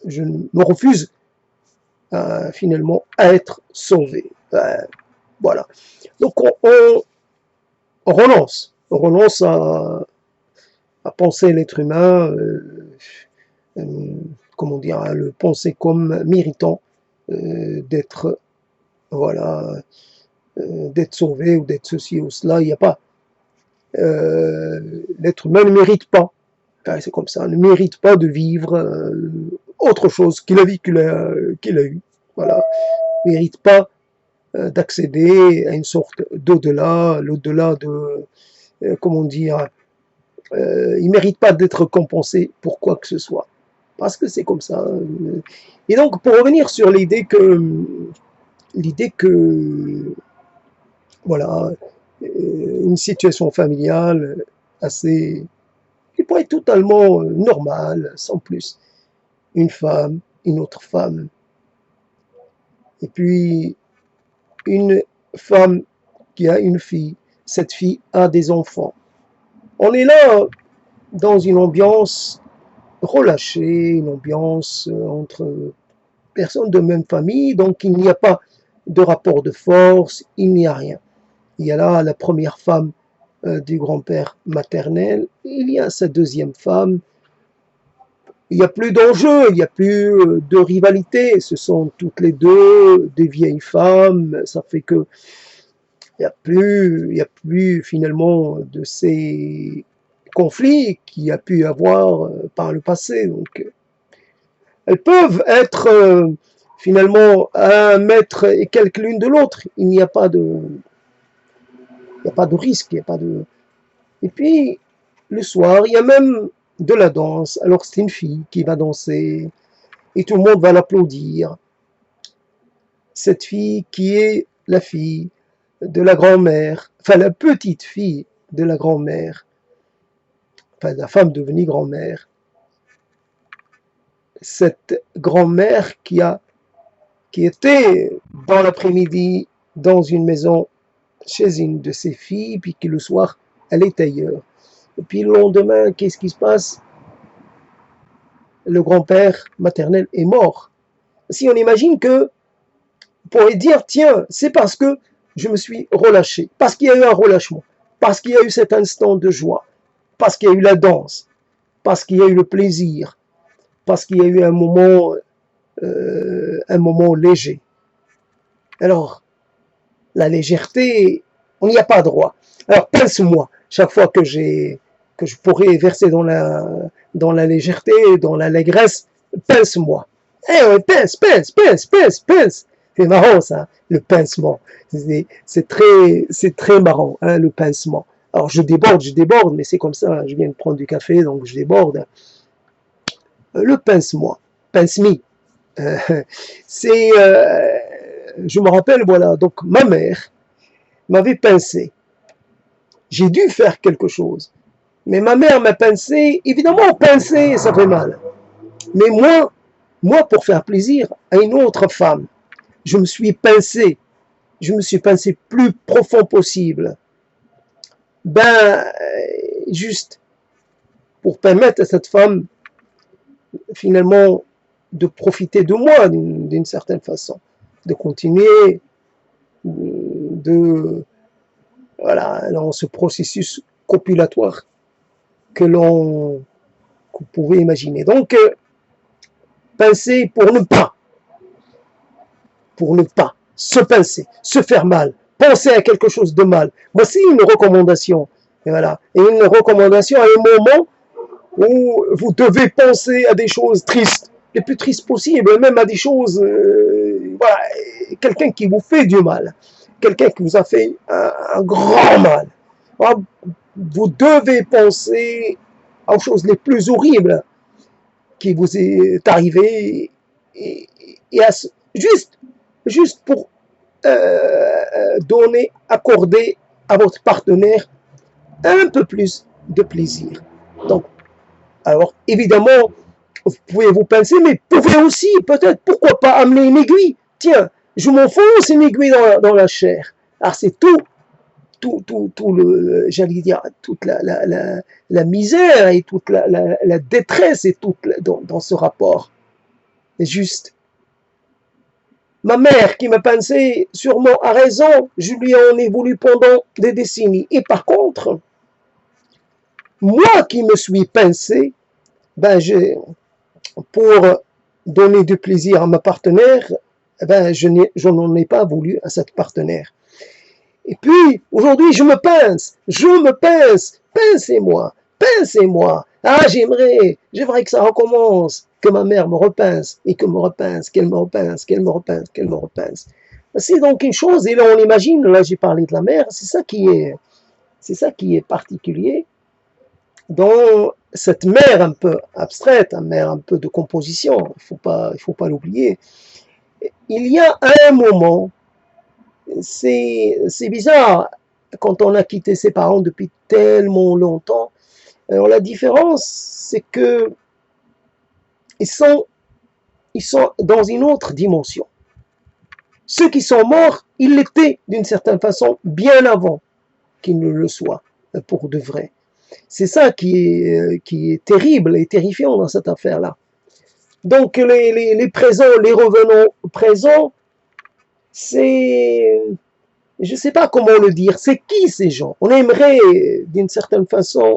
A: je me refuse finalement à être sauvé. Voilà. Donc on renonce à penser l'être humain, comment dire, à le penser comme méritant d'être, voilà, d'être sauvé ou d'être ceci ou cela. Il n'y a pas. L'être humain ne mérite pas. C'est comme ça, ne mérite pas de vivre autre chose qu'il a eu. Voilà, ne mérite pas d'accéder à une sorte d'au-delà, l'au-delà de, comment dire, il ne mérite pas d'être compensé pour quoi que ce soit. Parce que c'est comme ça. Et donc, pour revenir sur l'idée que, voilà, une situation familiale assez, qui pourrait être totalement normale, sans plus. Une femme, une autre femme, et puis une femme qui a une fille, cette fille a des enfants. On est là dans une ambiance relâchée, une ambiance entre personnes de même famille, donc il n'y a pas de rapport de force, il n'y a rien. Il y a là la première femme du grand-père maternel, il y a sa deuxième femme, il n'y a plus d'enjeu, il n'y a plus de rivalité, ce sont toutes les deux des vieilles femmes, ça fait que il n'y a plus finalement de ces conflits qu'il y a pu y avoir par le passé. Donc, elles peuvent être finalement à 1 mètre et quelques l'une de l'autre. Il n'y a pas de risque, il n'y a pas de. Et puis, le soir, il y a même de la danse. Alors, c'est une fille qui va danser et tout le monde va l'applaudir. Cette fille qui est la fille de la grand-mère, enfin la petite fille de la grand-mère, enfin la femme devenue grand-mère. Cette grand-mère qui était dans l'après-midi dans une maison chez une de ses filles, puis que le soir, elle est ailleurs. Et puis le lendemain, qu'est-ce qui se passe? Le grand-père maternel est mort. Si on imagine que, on pourrait dire, tiens, c'est parce que je me suis relâché, parce qu'il y a eu un relâchement, parce qu'il y a eu cet instant de joie, parce qu'il y a eu la danse, parce qu'il y a eu le plaisir, parce qu'il y a eu un moment léger. Alors, la légèreté, on n'y a pas droit. Alors, pince-moi, chaque fois que je pourrais verser dans la légèreté, dans l'allégresse, pince-moi. Eh, pince. C'est marrant ça, le pincement. C'est très marrant, hein, le pincement. Alors je déborde, mais c'est comme ça, je viens de prendre du café, donc je déborde. Le pince-moi, pince-me. C'est, je me rappelle, voilà, donc ma mère m'avait pincé. J'ai dû faire quelque chose. Mais ma mère m'a pincé, évidemment, pincer, ça fait mal. Mais moi, pour faire plaisir à une autre femme, je me suis pincé plus profond possible. Juste pour permettre à cette femme, finalement, de profiter de moi d'une certaine façon, de continuer voilà, dans ce processus copulatoire. que l'on que vous pouvez imaginer. Donc, pincer pour ne pas se pincer, se faire mal, penser à quelque chose de mal. Voici une recommandation. Et voilà. Et une recommandation à un moment où vous devez penser à des choses tristes, les plus tristes possibles, même à des choses, voilà, quelqu'un qui vous fait du mal, quelqu'un qui vous a fait un grand mal. Alors, vous devez penser aux choses les plus horribles qui vous est arrivé et juste pour accorder à votre partenaire un peu plus de plaisir. Donc, alors évidemment, vous pouvez vous pincer, mais vous pouvez aussi peut-être, pourquoi pas, amener une aiguille. Tiens, je m'enfonce une aiguille dans la chair. Alors c'est tout j'allais dire, toute la misère et toute la détresse et toute dans ce rapport. C'est juste. Ma mère qui m'a pincé, sûrement a raison, je lui en ai voulu pendant des décennies. Et par contre, moi qui me suis pincé, ben pour donner du plaisir à ma partenaire, ben je n'en ai pas voulu à cette partenaire. Et puis, aujourd'hui, je me pince, pincez-moi, pincez-moi. Ah, j'aimerais que ça recommence, que ma mère me repince, et que me repince, qu'elle me repince, qu'elle me repince, qu'elle me repince. C'est donc une chose, et là on imagine, là j'ai parlé de la mère, c'est ça qui est particulier dans cette mère un peu abstraite, une mère un peu de composition, il faut pas l'oublier. Il y a un moment, c'est bizarre quand on a quitté ses parents depuis tellement longtemps. Alors la différence, c'est que ils sont dans une autre dimension. Ceux qui sont morts, ils l'étaient d'une certaine façon bien avant qu'ils ne le soient pour de vrai. C'est ça qui est terrible et terrifiant dans cette affaire-là. Donc les présents, les revenants présents, c'est, je ne sais pas comment le dire, c'est qui ces gens? On aimerait d'une certaine façon,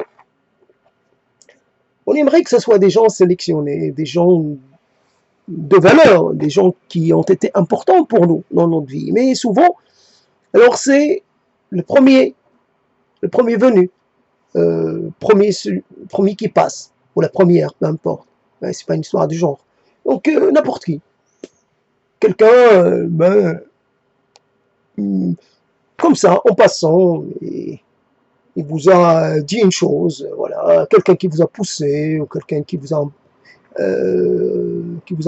A: on aimerait que ce soit des gens sélectionnés, des gens de valeur, des gens qui ont été importants pour nous dans notre vie. Mais souvent, alors c'est le premier venu, premier qui passe, ou la première, peu importe. Ben, c'est pas une histoire du genre. Donc n'importe qui. Quelqu'un, comme ça, en passant, il vous a dit une chose, voilà, quelqu'un qui vous a poussé, ou quelqu'un qui vous a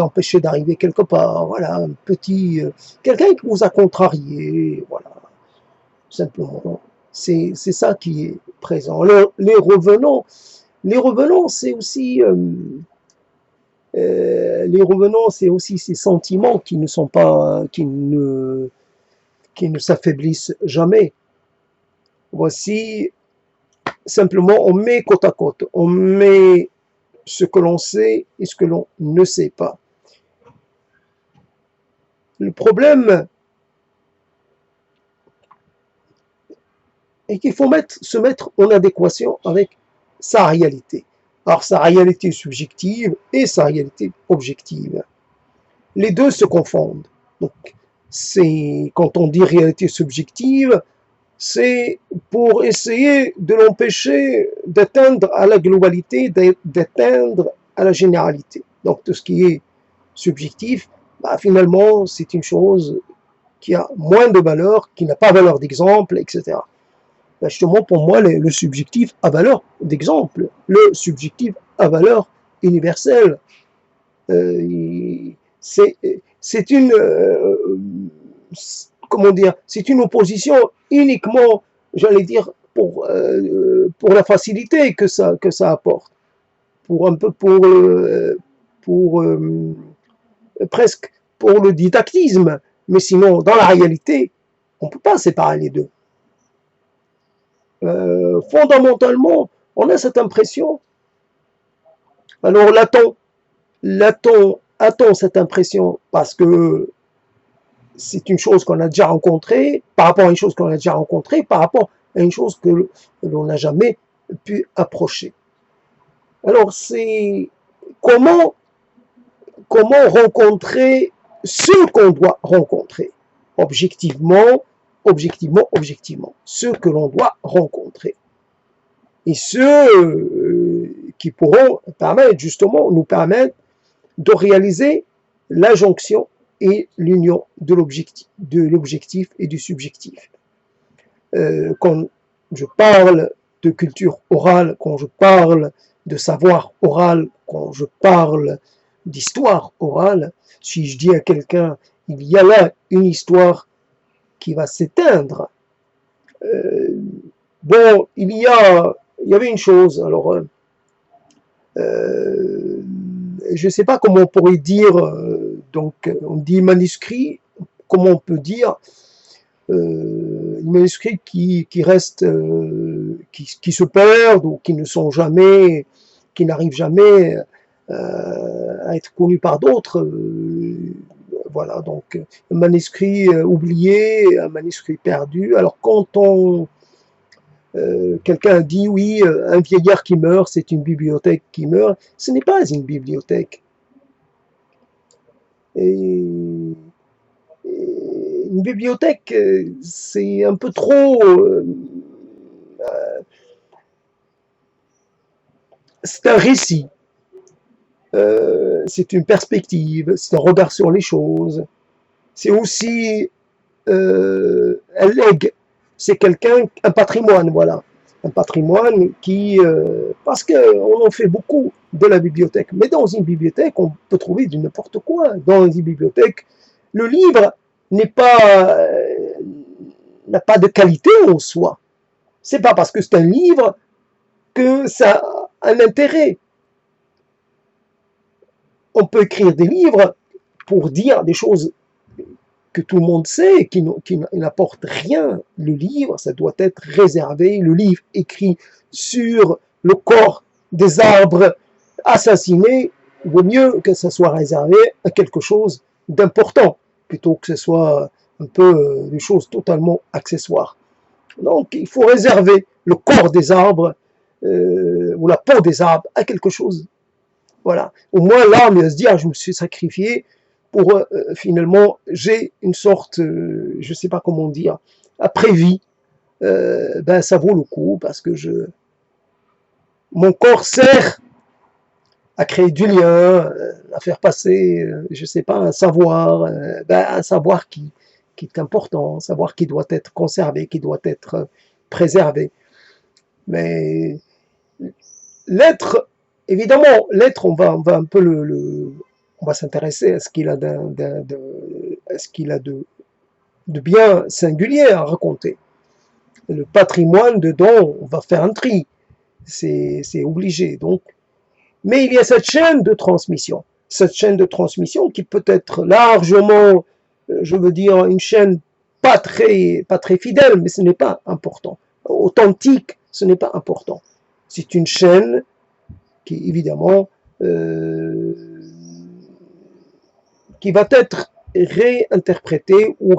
A: empêché d'arriver quelque part, voilà, un petit, quelqu'un qui vous a contrarié, voilà, simplement. C'est ça qui est présent. Les revenants, c'est aussi ces sentiments qui ne sont pas, qui ne s'affaiblissent jamais. Voici, simplement, on met côte à côte, on met ce que l'on sait et ce que l'on ne sait pas. Le problème est qu'il faut se mettre en adéquation avec sa réalité. Alors, sa réalité subjective et sa réalité objective. Les deux se confondent. Donc, quand on dit réalité subjective, c'est pour essayer de l'empêcher d'atteindre à la globalité, d'atteindre à la généralité. Donc tout ce qui est subjectif, bah, finalement, c'est une chose qui a moins de valeur, qui n'a pas valeur d'exemple, etc. Bah, justement, pour moi, le subjectif a valeur d'exemple. Le subjectif a valeur universelle. C'est une... comment dire, c'est une opposition uniquement, j'allais dire, pour la facilité que ça apporte, presque pour le didactisme, mais sinon, dans la réalité, on ne peut pas séparer les deux. Fondamentalement, on a cette impression, alors a-t-on cette impression parce que c'est une chose qu'on a déjà rencontrée, par rapport à une chose qu'on a déjà rencontrée, par rapport à une chose que l'on n'a jamais pu approcher. Alors, c'est comment, comment rencontrer ce qu'on doit rencontrer, objectivement, objectivement, ce que l'on doit rencontrer. Et ceux qui pourront permettre, justement, nous permettre de réaliser la jonction et l'union de l'objectif et du subjectif. Quand je parle de culture orale, quand je parle de savoir oral, quand je parle d'histoire orale, si je dis à quelqu'un, il y a là une histoire qui va s'éteindre, bon, il y avait une chose, alors, je ne sais pas comment on pourrait dire, donc on dit manuscrit, comment on peut dire, manuscrits qui restent, qui se perdent ou qui ne sont jamais, qui n'arrivent jamais à être connus par d'autres. Voilà, donc un manuscrit oublié, un manuscrit perdu. Alors quand on quelqu'un dit oui, un vieillard qui meurt, c'est une bibliothèque qui meurt, ce n'est pas une bibliothèque. Et une bibliothèque, c'est un peu trop... c'est un récit, c'est une perspective, c'est un regard sur les choses. C'est aussi un legs, c'est quelqu'un, un patrimoine, voilà. Un patrimoine qui... parce qu'on en fait beaucoup de la bibliothèque. Mais dans une bibliothèque, on peut trouver du n'importe quoi. Dans une bibliothèque, le livre n'est pas... n'a pas de qualité en soi. C'est pas parce que c'est un livre que ça a un intérêt. On peut écrire des livres pour dire des choses que tout le monde sait, qui n'apportent rien. Le livre, ça doit être réservé. Le livre écrit sur le corps des arbres assassinés, il vaut mieux que ça soit réservé à quelque chose d'important, plutôt que ce soit un peu des choses totalement accessoires. Donc, il faut réserver le corps des arbres ou la peau des arbres à quelque chose. Voilà. Au moins, l'âme va se dire, je me suis sacrifié pour finalement, j'ai une sorte, je ne sais pas comment dire, après-vie. Ben, ça vaut le coup parce que mon corps sert à créer du lien, à faire passer, je ne sais pas, un savoir qui est important, un savoir qui doit être conservé, qui doit être préservé. Mais l'être, évidemment, l'être, on va un peu on va s'intéresser à ce qu'il a de bien singulier à raconter. Le patrimoine dedans, on va faire un tri, c'est obligé. Donc, mais il y a cette chaîne de transmission qui peut être largement, je veux dire, une chaîne pas très fidèle, mais ce n'est pas important. Authentique, ce n'est pas important. C'est une chaîne qui, évidemment, qui va être réinterprétée ou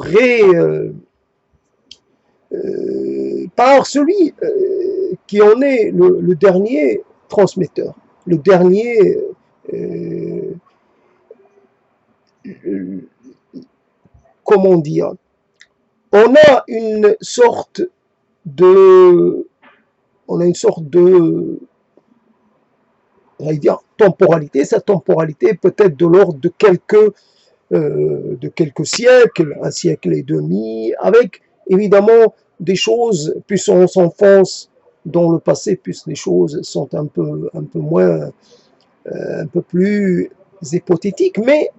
A: par celui qui en est le dernier transmetteur, le dernier comment dire, on a une sorte de on va dire temporalité. Cette temporalité peut être de l'ordre de quelques siècles, un siècle et demi, avec évidemment des choses, plus on s'enfonce dans le passé, plus les choses sont un peu moins, un peu plus hypothétiques, mais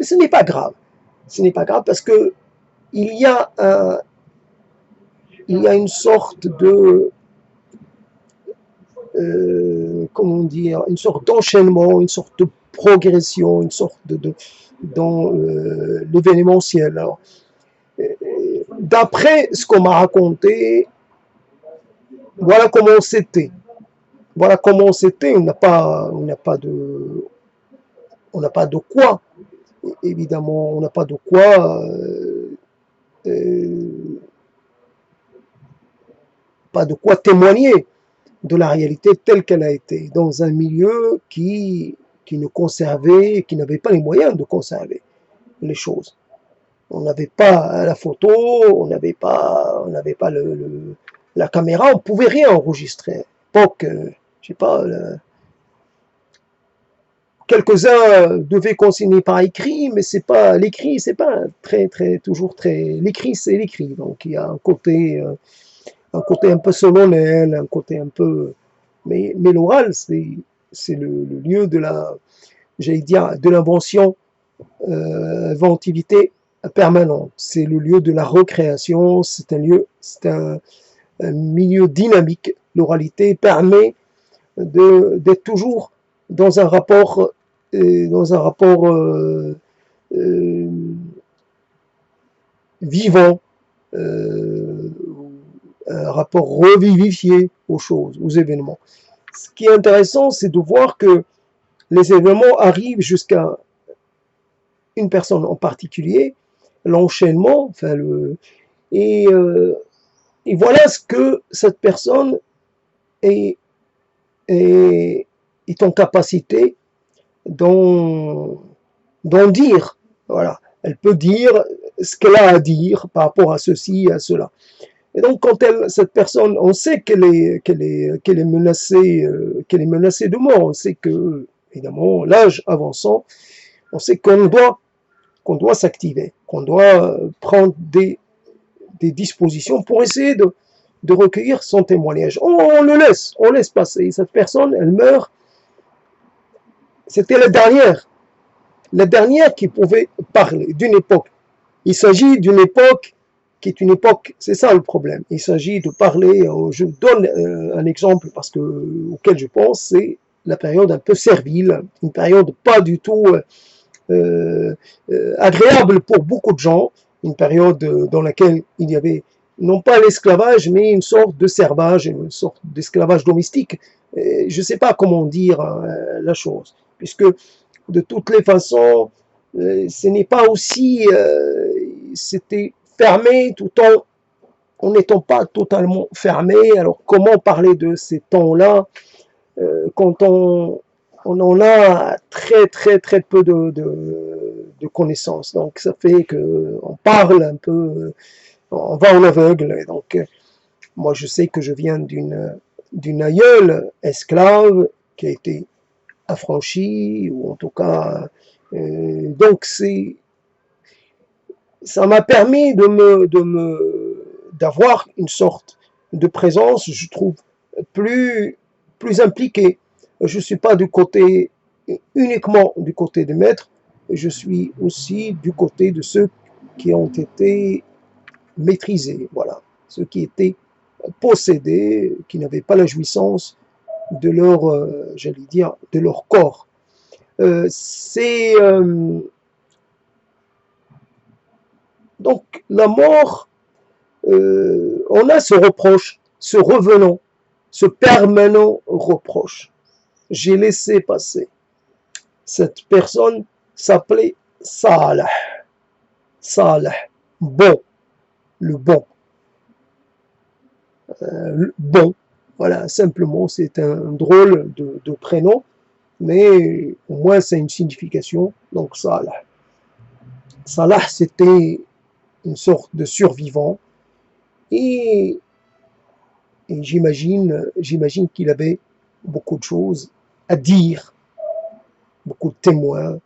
A: ce n'est pas grave. Ce n'est pas grave parce que il y a une sorte de comment dire, une sorte d'enchaînement, une sorte de progression, une sorte dans l'événementiel. Alors, d'après ce qu'on m'a raconté, voilà comment c'était. Voilà comment c'était. On n'a pas de quoi. Évidemment, on n'a pas de quoi. Pas de quoi témoigner. de la réalité telle qu'elle a été, dans un milieu qui ne conservait, qui n'avait pas les moyens de conserver les choses. On n'avait pas la photo, on n'avait pas la caméra, on pouvait rien enregistrer. Donc, je sais pas, quelques-uns devaient consigner par écrit, mais c'est pas l'écrit, c'est pas toujours très. L'écrit, c'est l'écrit. Donc, il y a un côté un peu solennel, un côté un peu. Mais l'oral, c'est le lieu de la, j'allais dire, de l'invention, inventivité permanente. C'est le lieu de la recréation. C'est un milieu dynamique. L'oralité permet d'être toujours dans un rapport, dans un rapport vivant, un rapport revivifié aux choses, aux événements. Ce qui est intéressant, c'est de voir que les événements arrivent jusqu'à une personne en particulier, l'enchaînement, enfin et, et voilà ce que cette personne est, est en capacité d'en dire. Voilà. Elle peut dire ce qu'elle a à dire par rapport à ceci et à cela. Et donc, quand cette personne, on sait qu'elle est menacée de mort, on sait que, évidemment, l'âge avançant, on sait qu'on doit s'activer, qu'on doit prendre des dispositions pour essayer de recueillir son témoignage. On laisse passer. Cette personne, elle meurt. C'était la dernière qui pouvait parler d'une époque. Il s'agit d'une époque qui est une époque, c'est ça le problème. Il s'agit de parler, je donne un exemple auquel je pense, c'est la période un peu servile, une période pas du tout agréable pour beaucoup de gens, une période dans laquelle il y avait non pas l'esclavage, mais une sorte de servage, une sorte d'esclavage domestique. Je ne sais pas comment dire la chose, puisque de toutes les façons, ce n'est pas aussi, c'était fermé tout en n'étant pas totalement fermé. Alors comment parler de ces temps-là quand on en a très peu de connaissances. Donc ça fait qu'on parle un peu, on va en aveugle. Et donc moi je sais que je viens d'une aïeule esclave qui a été affranchie, ou en tout cas donc ça m'a permis d'avoir une sorte de présence, je trouve, plus impliquée. Je ne suis pas uniquement du côté des maîtres, je suis aussi du côté de ceux qui ont été maîtrisés, voilà, ceux qui étaient possédés, qui n'avaient pas la jouissance de leur, j'allais dire, de leur corps. Donc la mort, on a ce reproche, ce revenant, ce permanent reproche. J'ai laissé passer. Cette personne s'appelait Salah. Salah, bon, le bon. Bon, voilà, simplement, c'est un drôle de prénom, mais au moins c'est une signification. Donc Salah. Salah, c'était une sorte de survivant, et j'imagine qu'il avait beaucoup de choses à dire, beaucoup de témoins,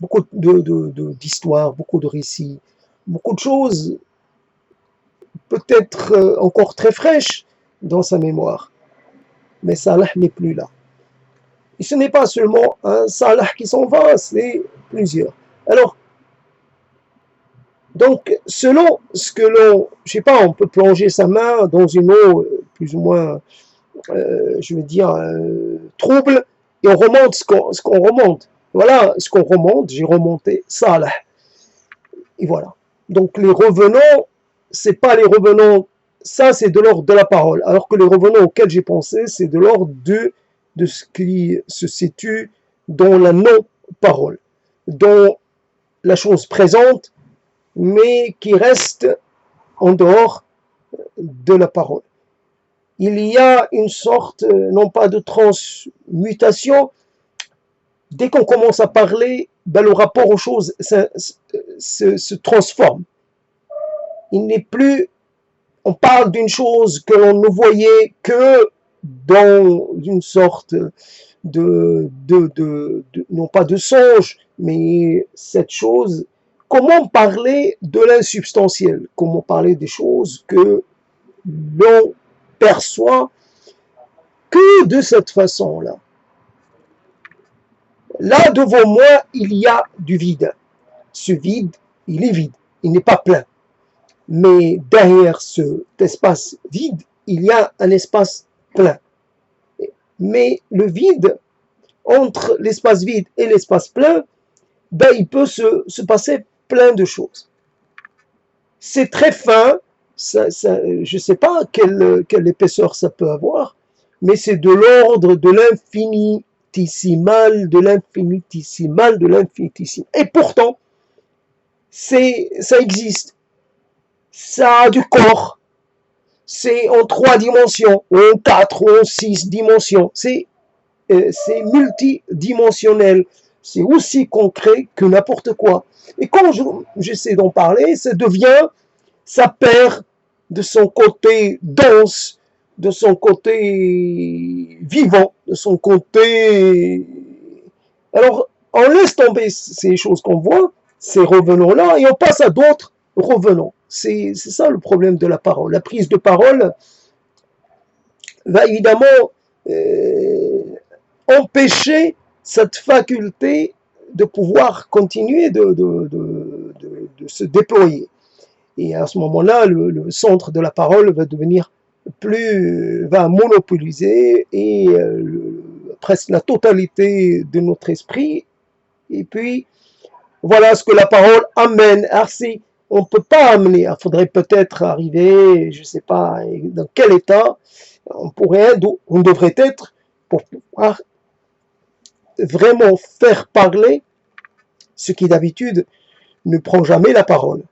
A: beaucoup d'histoires, beaucoup de récits, beaucoup de choses peut-être encore très fraîches dans sa mémoire. Mais Salah n'est plus là. Et ce n'est pas seulement un Salah qui s'en va, c'est plusieurs. Alors, donc, selon ce que je sais pas, on peut plonger sa main dans une eau plus ou moins, je veux dire, trouble, et on remonte ce qu'on remonte. Voilà ce qu'on remonte, j'ai remonté Salah. Et voilà. Donc, les revenants, c'est pas les revenants, ça c'est de l'ordre de la parole, alors que les revenants auxquels j'ai pensé, c'est de l'ordre de ce qui se situe dans la non-parole, dans la chose présente, mais qui reste en dehors de la parole. il y a une sorte, non pas de transmutation, dès qu'on commence à parler, ben, le rapport aux choses se transforme. Il n'est plus, on parle d'une chose que l'on ne voyait que dans une sorte non pas de songe, mais cette chose, comment parler de l'insubstantiel, comment parler des choses que l'on perçoit que de cette façon-là. Là, devant moi, il y a du vide. Ce vide, il est vide, il n'est pas plein. Mais derrière cet espace vide, il y a un espace plein. Mais le vide, entre l'espace vide et l'espace plein, ben, il peut se passer plein de choses. C'est très fin, je ne sais pas quelle épaisseur ça peut avoir, mais c'est de l'ordre de l'infinitessimal, de l'infinitessimal, de l'infinitessimal. Et pourtant, ça existe. Ça a du corps. C'est en 3 dimensions, ou en 4, ou en 6 dimensions. C'est multidimensionnel. C'est aussi concret que n'importe quoi. Et quand j'essaie d'en parler, ça perd de son côté dense, de son côté vivant, de son côté... Alors, on laisse tomber ces choses qu'on voit, ces revenants-là, et on passe à d'autres revenants. C'est ça le problème de la parole. La prise de parole va évidemment empêcher cette faculté de pouvoir continuer de se déployer. Et à ce moment-là, le centre de la parole va devenir va monopoliser et presque la totalité de notre esprit. Et puis, voilà ce que la parole amène. Alors, si on ne peut pas amener, il faudrait peut-être arriver, je ne sais pas dans quel état on devrait être pour pouvoir vraiment faire parler ce qui d'habitude ne prend jamais la parole.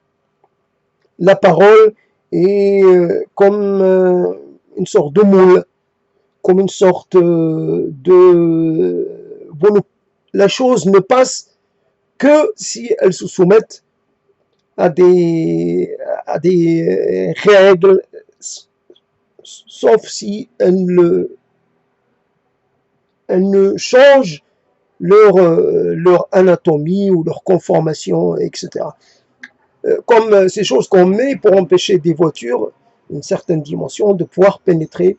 A: La parole est comme une sorte de moule, comme une sorte la chose ne passe que si elle se soumette à des règles, sauf si elle ne change leur anatomie ou leur conformation, etc. Comme ces choses qu'on met pour empêcher des voitures d'une certaine dimension de pouvoir pénétrer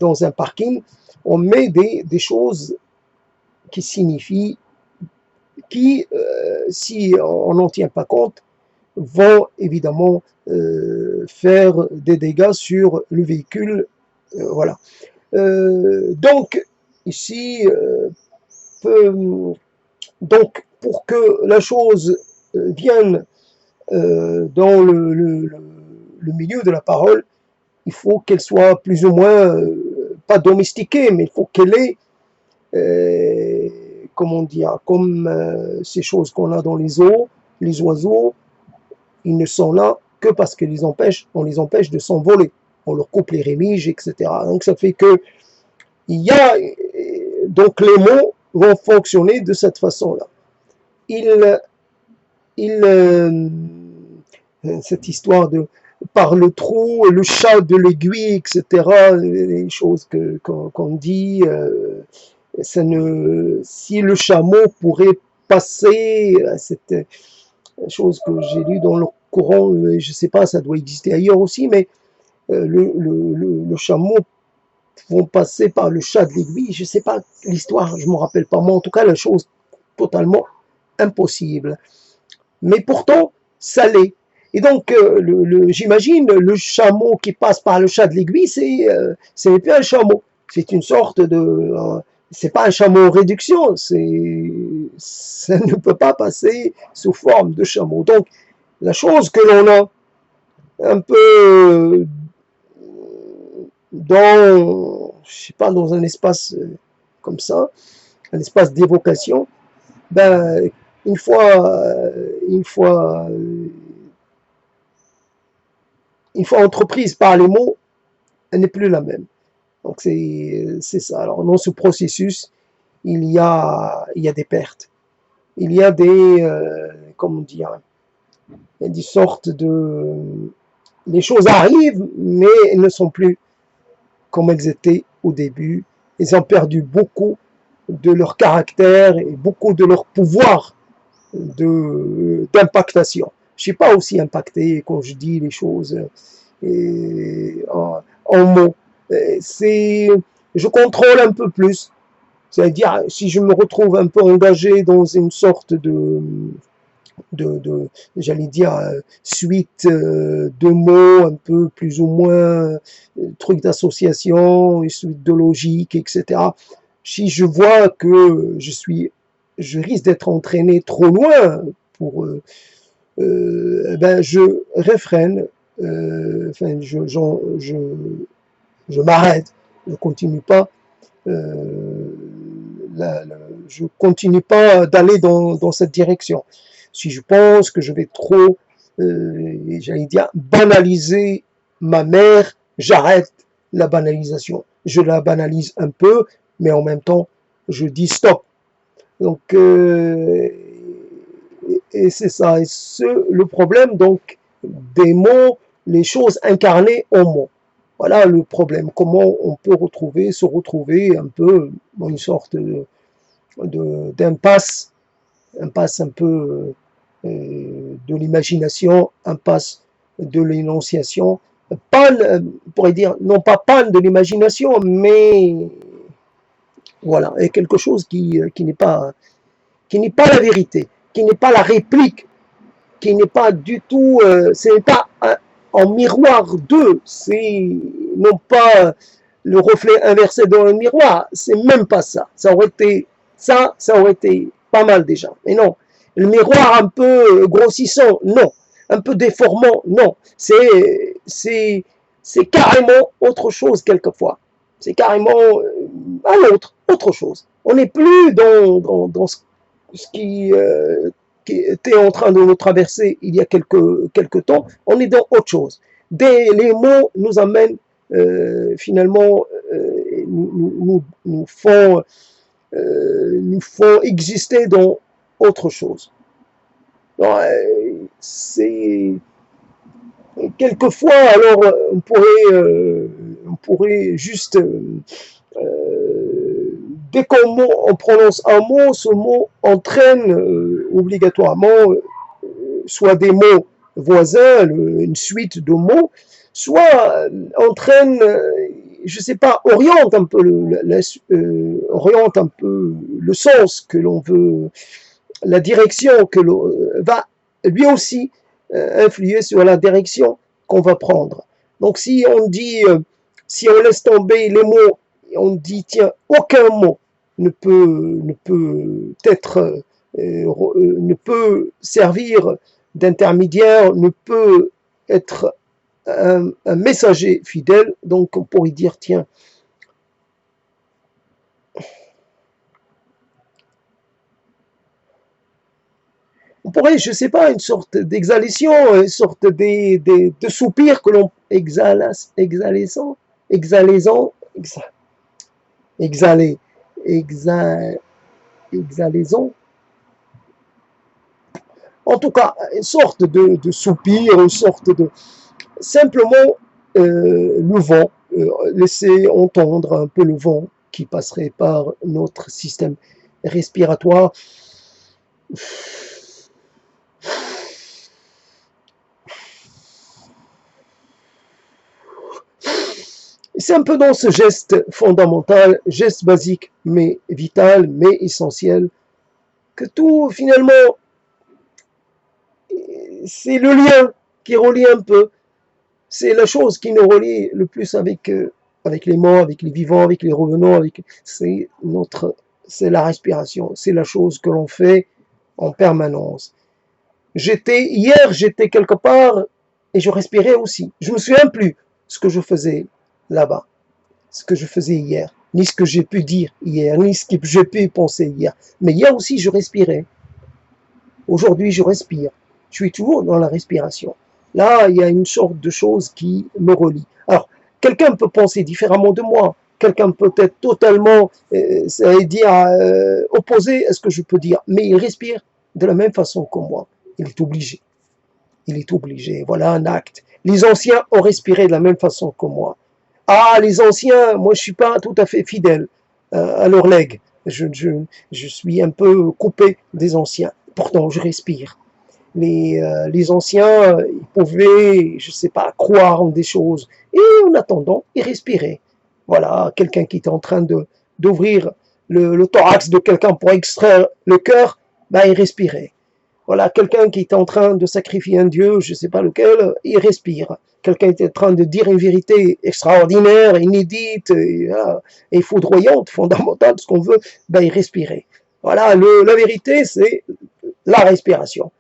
A: dans un parking, on met des choses qui signifient, si on n'en tient pas compte, vont évidemment faire des dégâts sur le véhicule. Voilà. Donc, ici, donc, pour que la chose vienne dans le milieu de la parole, il faut qu'elle soit plus ou moins, pas domestiquée, mais il faut qu'elle ait, comment dire, comme ces choses qu'on a dans les eaux, les oiseaux, ils ne sont là que parce qu'on les empêche de s'envoler. On leur coupe les rémiges, etc. Donc ça fait que donc les mots vont fonctionner de cette façon-là. Cette histoire de par le trou, le chat de l'aiguille, etc., les choses qu'on dit, si le chameau pourrait passer, cette chose que j'ai lue dans le Coran, je ne sais pas, ça doit exister ailleurs aussi, mais le chameau vont passer par le chat de l'aiguille, je ne sais pas l'histoire, je ne me rappelle pas, mais en tout cas la chose totalement impossible. Mais pourtant, ça l'est. Et donc, j'imagine, le chameau qui passe par le chat de l'aiguille, ce n'est plus un chameau. C'est une sorte de... c'est pas un chameau en réduction, ça ne peut pas passer sous forme de chameau. Donc, la chose que l'on a un peu je sais pas, dans un espace comme ça, un espace d'évocation, ben, une fois entreprise par les mots, elle n'est plus la même. Donc c'est ça. Alors dans ce processus, il y a des pertes. Il y a des, comment dire, il y a des sortes de... Les choses arrivent, mais elles ne sont plus comme elles étaient au début. Ils ont perdu beaucoup de leur caractère et beaucoup de leur pouvoir d'impactation. Je ne suis pas aussi impacté quand je dis les choses en mots. Je contrôle un peu plus. C'est-à-dire, si je me retrouve un peu engagé dans une sorte j'allais dire, suite de mots un peu plus ou moins trucs d'association, suite de logique, etc. Si je vois que je risque d'être entraîné trop loin pour, ben je réfrène, enfin je m'arrête, je continue pas. Je continue pas d'aller dans cette direction. Si je pense que je vais trop, j'allais dire, banaliser ma mère, j'arrête la banalisation. Je la banalise un peu, mais en même temps, je dis stop. Donc, et c'est ça. Et le problème, donc, des mots, les choses incarnées en mots. Voilà le problème. Comment on peut se retrouver un peu dans une sorte d'impasse, impasse un peu de l'imagination, impasse de l'énonciation. Panne, on pourrait dire, non pas panne de l'imagination, mais voilà, et quelque chose qui n'est pas la vérité, qui n'est pas la réplique, qui n'est pas du tout, ce n'est pas en miroir d'eux, c'est non pas le reflet inversé dans le miroir, c'est même pas ça. Ça aurait été pas mal déjà. Mais non, le miroir un peu grossissant, non. Un peu déformant, non. C'est carrément autre chose quelquefois. C'est carrément autre chose. On n'est plus dans ce qui était en train de nous traverser il y a quelques temps. On est dans autre chose. Les mots nous amènent finalement, nous font exister dans autre chose. C'est quelquefois, alors on pourrait juste dès qu'on prononce un mot, ce mot entraîne obligatoirement soit des mots voisins, une suite de mots, soit entraîne, je sais pas, oriente un peu le sens que l'on veut, la direction que l'on va lui aussi influer sur la direction qu'on va prendre. Donc si on laisse tomber les mots, on dit tiens, aucun mot ne peut servir d'intermédiaire, ne peut être un messager fidèle, donc on pourrait dire tiens, on pourrait, je sais pas, une sorte d'exhalation, une sorte de soupir que l'on exhalaison, exhalaison. En tout cas, une sorte de soupir, une sorte de simplement le vent, laisser entendre un peu le vent qui passerait par notre système respiratoire. C'est un peu dans ce geste fondamental, geste basique, mais vital, mais essentiel, que tout, finalement, c'est le lien qui relie un peu. C'est la chose qui nous relie le plus avec les morts, avec les vivants, avec les revenants, c'est la respiration, c'est la chose que l'on fait en permanence. Hier, j'étais quelque part et je respirais aussi. Je me souviens plus ce que je faisais là-bas, ce que je faisais hier, ni ce que j'ai pu dire hier, ni ce que j'ai pu penser hier. Mais hier aussi, je respirais. Aujourd'hui, je respire. Je suis toujours dans la respiration. Là, il y a une sorte de chose qui me relie. Alors, quelqu'un peut penser différemment de moi, quelqu'un peut être totalement, ça veut dire, opposé à ce que je peux dire, mais il respire de la même façon que moi. Il est obligé. Il est obligé. Voilà un acte. Les anciens ont respiré de la même façon que moi. Ah, les anciens, moi je suis pas tout à fait fidèle à leur legs. Je suis un peu coupé des anciens. Pourtant, je respire. Les anciens, ils pouvaient, je sais pas, croire en des choses. Et en attendant, ils respiraient. Voilà, quelqu'un qui était en train d'ouvrir le thorax de quelqu'un pour extraire le cœur, ben, il respirait. Voilà, quelqu'un qui est en train de sacrifier un dieu, je ne sais pas lequel, il respire. Quelqu'un qui est en train de dire une vérité extraordinaire, inédite, et foudroyante, fondamentale, ce qu'on veut, ben il respirait. Voilà, la vérité, c'est la respiration.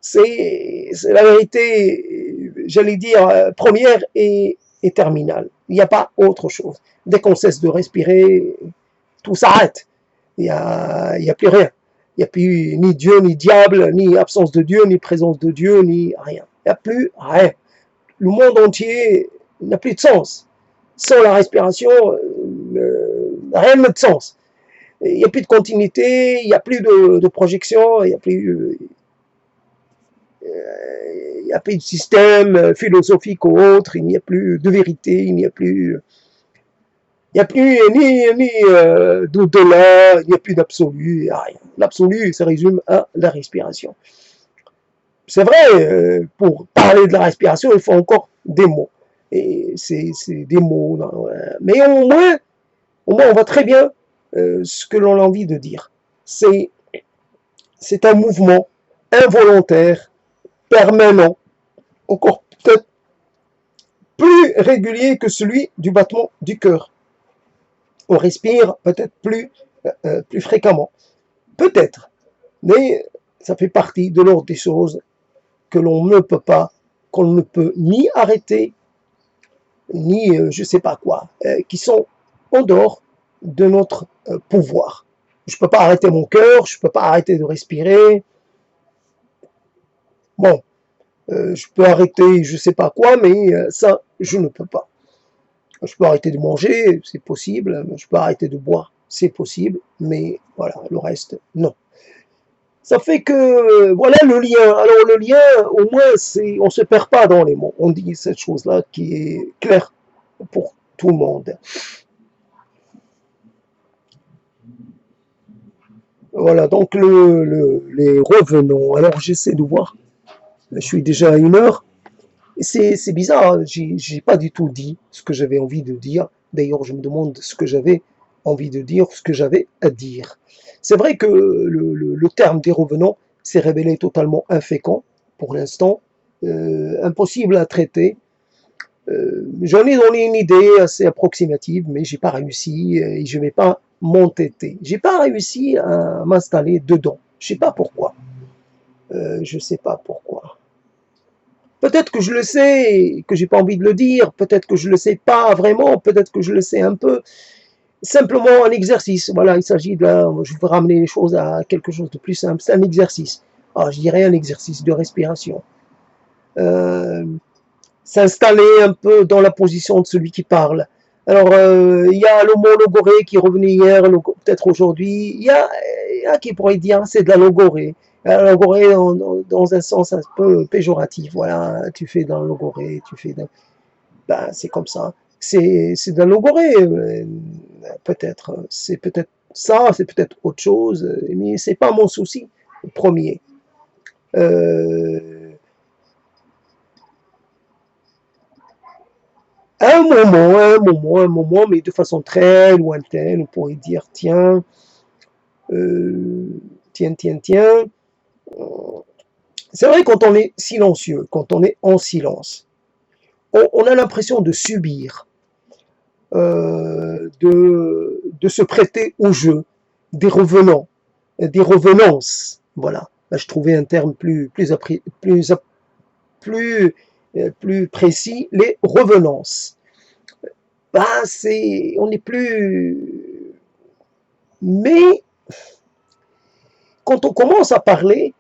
A: C'est la vérité, j'allais dire, première et terminale. Il n'y a pas autre chose. Dès qu'on cesse de respirer, tout s'arrête. Il n'y a plus rien. Il n'y a plus ni Dieu, ni diable, ni absence de Dieu, ni présence de Dieu, ni rien. Il n'y a plus rien. Le monde entier n'a plus de sens. Sans la respiration, rien n'a de sens. Il n'y a plus de continuité, il n'y a plus de projection, il n'y a plus... il n'y a plus de système philosophique ou autre, il n'y a plus de vérité, il n'y a plus... Il n'y a plus ni d'au-delà, il n'y a plus d'absolu, il n'y a rien. L'absolu, ça résume à la respiration. C'est vrai, pour parler de la respiration, il faut encore des mots. Et c'est des mots. Mais au moins, on voit très bien ce que l'on a envie de dire. C'est un mouvement involontaire, permanent, encore peut-être plus régulier que celui du battement du cœur. On respire peut-être plus fréquemment. Peut-être. Mais ça fait partie de l'ordre des choses que l'on ne peut pas, qu'on ne peut ni arrêter, ni je ne sais pas quoi, qui sont en dehors de notre pouvoir. Je ne peux pas arrêter mon cœur, je ne peux pas arrêter de respirer. Bon, je peux arrêter je ne sais pas quoi, mais ça, je ne peux pas. Je peux arrêter de manger, c'est possible. Je peux arrêter de boire, c'est possible. Mais voilà, le reste, non. Ça fait que, voilà le lien. Alors le lien, au moins, on ne se perd pas dans les mots. On dit cette chose-là qui est claire pour tout le monde. Voilà, donc les revenons. Alors j'essaie de voir. Je suis déjà à 1 heure. C'est bizarre, j'ai pas du tout dit ce que j'avais envie de dire. D'ailleurs, je me demande ce que j'avais envie de dire, ce que j'avais à dire. C'est vrai que le terme des revenants s'est révélé totalement infécond pour l'instant, impossible à traiter. J'en ai donné une idée assez approximative, mais j'ai pas réussi et je vais pas m'entêter. J'ai pas réussi à m'installer dedans. Je sais pas pourquoi. Je sais pas pourquoi. Peut-être que je le sais et que j'ai pas envie de le dire, peut-être que je le sais pas vraiment, peut-être que je le sais un peu. Simplement un exercice, voilà, il s'agit de je vais ramener les choses à quelque chose de plus simple, c'est un exercice. Alors, je dirais un exercice de respiration. S'installer un peu dans la position de celui qui parle. Alors, il y a le mot logorée qui est revenu hier, peut-être aujourd'hui. Il y a qui pourrait dire c'est de la logorée. Logorée dans un sens un peu péjoratif. Voilà, tu fais dans le logorée, tu fais dans... Ben, c'est comme ça. C'est de la logorée, peut-être. C'est peut-être ça, c'est peut-être autre chose, mais c'est pas mon souci premier. Un moment, mais de façon très lointaine, on pourrait dire, tiens, tiens. C'est vrai, quand on est silencieux, quand on est en silence, on a l'impression de subir, de se prêter au jeu, des revenants, des revenances. Voilà. Là, je trouvais un terme plus précis, les revenances. Ben, on n'est plus... Mais, quand on commence à parler,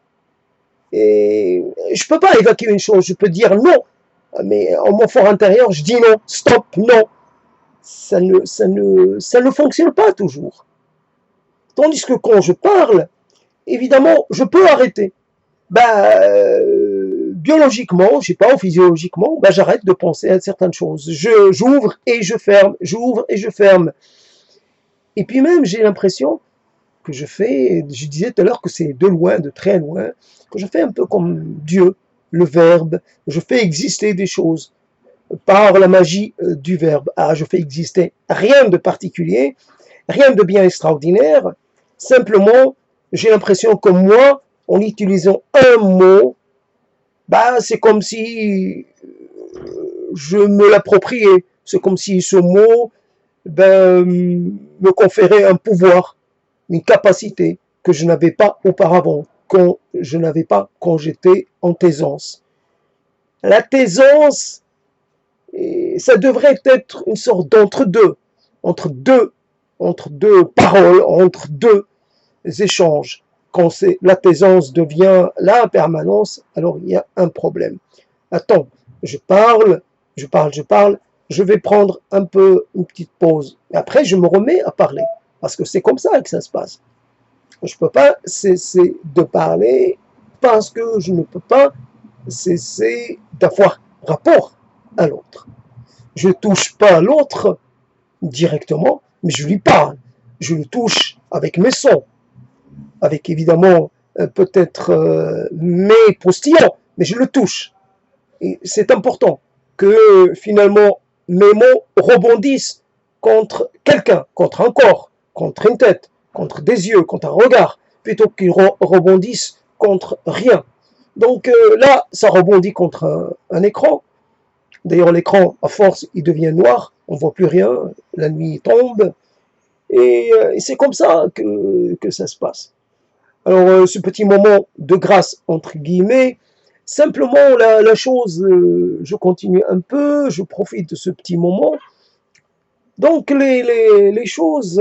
A: je ne peux pas évacuer une chose, je peux dire non, Mais en mon fort intérieur, je dis non, stop, non. Ça ne fonctionne pas toujours. Tandis que quand je parle, évidemment, je peux arrêter. Biologiquement, je sais pas, ou physiologiquement, j'arrête de penser à certaines choses. J'ouvre et je ferme, j'ouvre et je ferme. Et puis même, j'ai l'impression que je disais tout à l'heure que c'est de loin, de très loin, que je fais un peu comme Dieu, le Verbe, je fais exister des choses par la magie du Verbe. Ah, je fais exister rien de particulier, rien de bien extraordinaire, simplement, j'ai l'impression que moi, en utilisant un mot, c'est comme si je me l'appropriais. C'est comme si ce mot me conférait un pouvoir, une capacité que je n'avais pas auparavant, quand j'étais en thésance. La thésance, ça devrait être une sorte d'entre-deux, entre deux paroles, entre deux échanges. Quand la thésance devient la permanence, alors il y a un problème. Attends, je parle, je vais prendre une petite pause. Et après, je me remets à parler. Parce que c'est comme ça que ça se passe. Je ne peux pas cesser de parler parce que je ne peux pas cesser d'avoir rapport à l'autre. Je ne touche pas l'autre directement, mais je lui parle. Je le touche avec mes sons, avec évidemment peut-être mes postillons, mais je le touche. Et c'est important que finalement mes mots rebondissent contre quelqu'un, contre un corps, contre une tête, contre des yeux, contre un regard, plutôt qu'ils rebondissent contre rien. Donc là, ça rebondit contre un écran. D'ailleurs, l'écran, à force, il devient noir, on ne voit plus rien, la nuit tombe, et c'est comme ça que ça se passe. Alors, ce petit moment de grâce, entre guillemets, simplement la chose, je continue un peu, je profite de ce petit moment. Donc, les choses...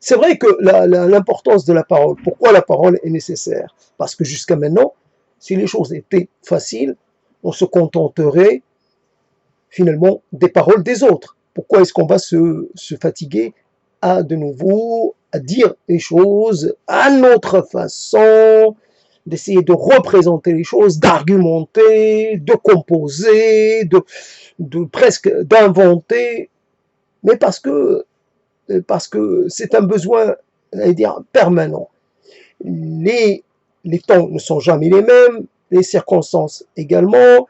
A: c'est vrai que l'importance de la parole, pourquoi la parole est nécessaire? Parce que jusqu'à maintenant, si les choses étaient faciles, on se contenterait finalement des paroles des autres. Pourquoi est-ce qu'on va se fatiguer de nouveau à dire les choses à notre façon, d'essayer de représenter les choses, d'argumenter, de composer, de presque d'inventer, mais parce que c'est un besoin, permanent. Les temps ne sont jamais les mêmes, les circonstances également,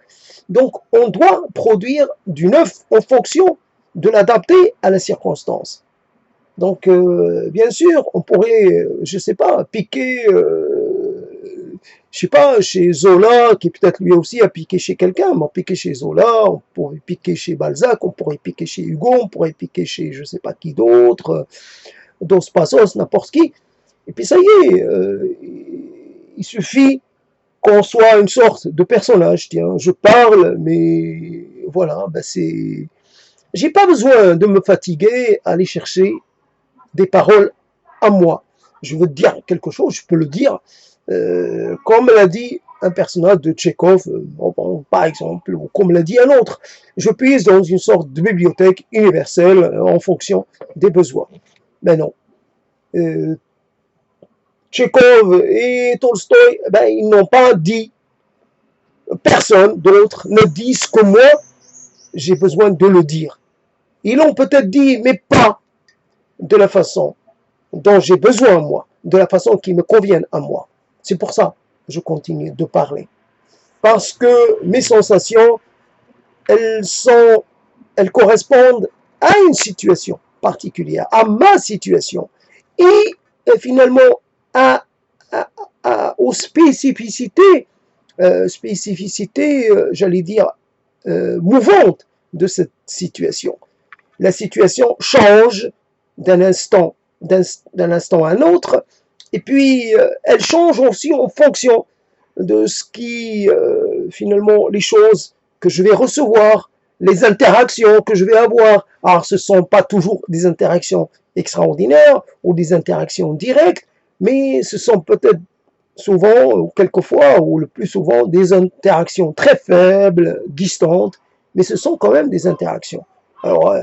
A: donc on doit produire du neuf en fonction de l'adapter à la circonstance. Donc, bien sûr, on pourrait, je sais pas, piquer, je sais pas, chez Zola, qui peut-être lui aussi a piqué chez quelqu'un, mais on piqué chez Zola, on pourrait piquer chez Balzac, on pourrait piquer chez Hugo, on pourrait piquer chez je sais pas qui d'autre, Dos Passos, n'importe qui. Et puis ça y est, il suffit qu'on soit une sorte de personnage, tiens, je parle, mais voilà, c'est... J'ai pas besoin de me fatiguer à aller chercher des paroles à moi. Je veux dire quelque chose, je peux le dire, comme l'a dit un personnage de Tchekhov, par exemple, ou comme l'a dit un autre. Je puise dans une sorte de bibliothèque universelle en fonction des besoins. Mais non. Tchekhov et Tolstoï, ils n'ont pas dit, personne d'autre ne dit ce que moi, j'ai besoin de le dire. Ils l'ont peut-être dit, mais pas de la façon dont j'ai besoin, moi, de la façon qui me convienne à moi. C'est pour ça que je continue de parler. Parce que mes sensations, elles correspondent à une situation particulière, à ma situation, et finalement aux spécificités, j'allais dire, mouvantes de cette situation. La situation change d'un instant à un autre, et puis elle change aussi en fonction de ce qui, finalement, les choses que je vais recevoir, les interactions que je vais avoir. Alors, ce ne sont pas toujours des interactions extraordinaires ou des interactions directes, mais ce sont peut-être souvent, ou quelquefois, ou le plus souvent, des interactions très faibles, distantes, mais ce sont quand même des interactions. Alors,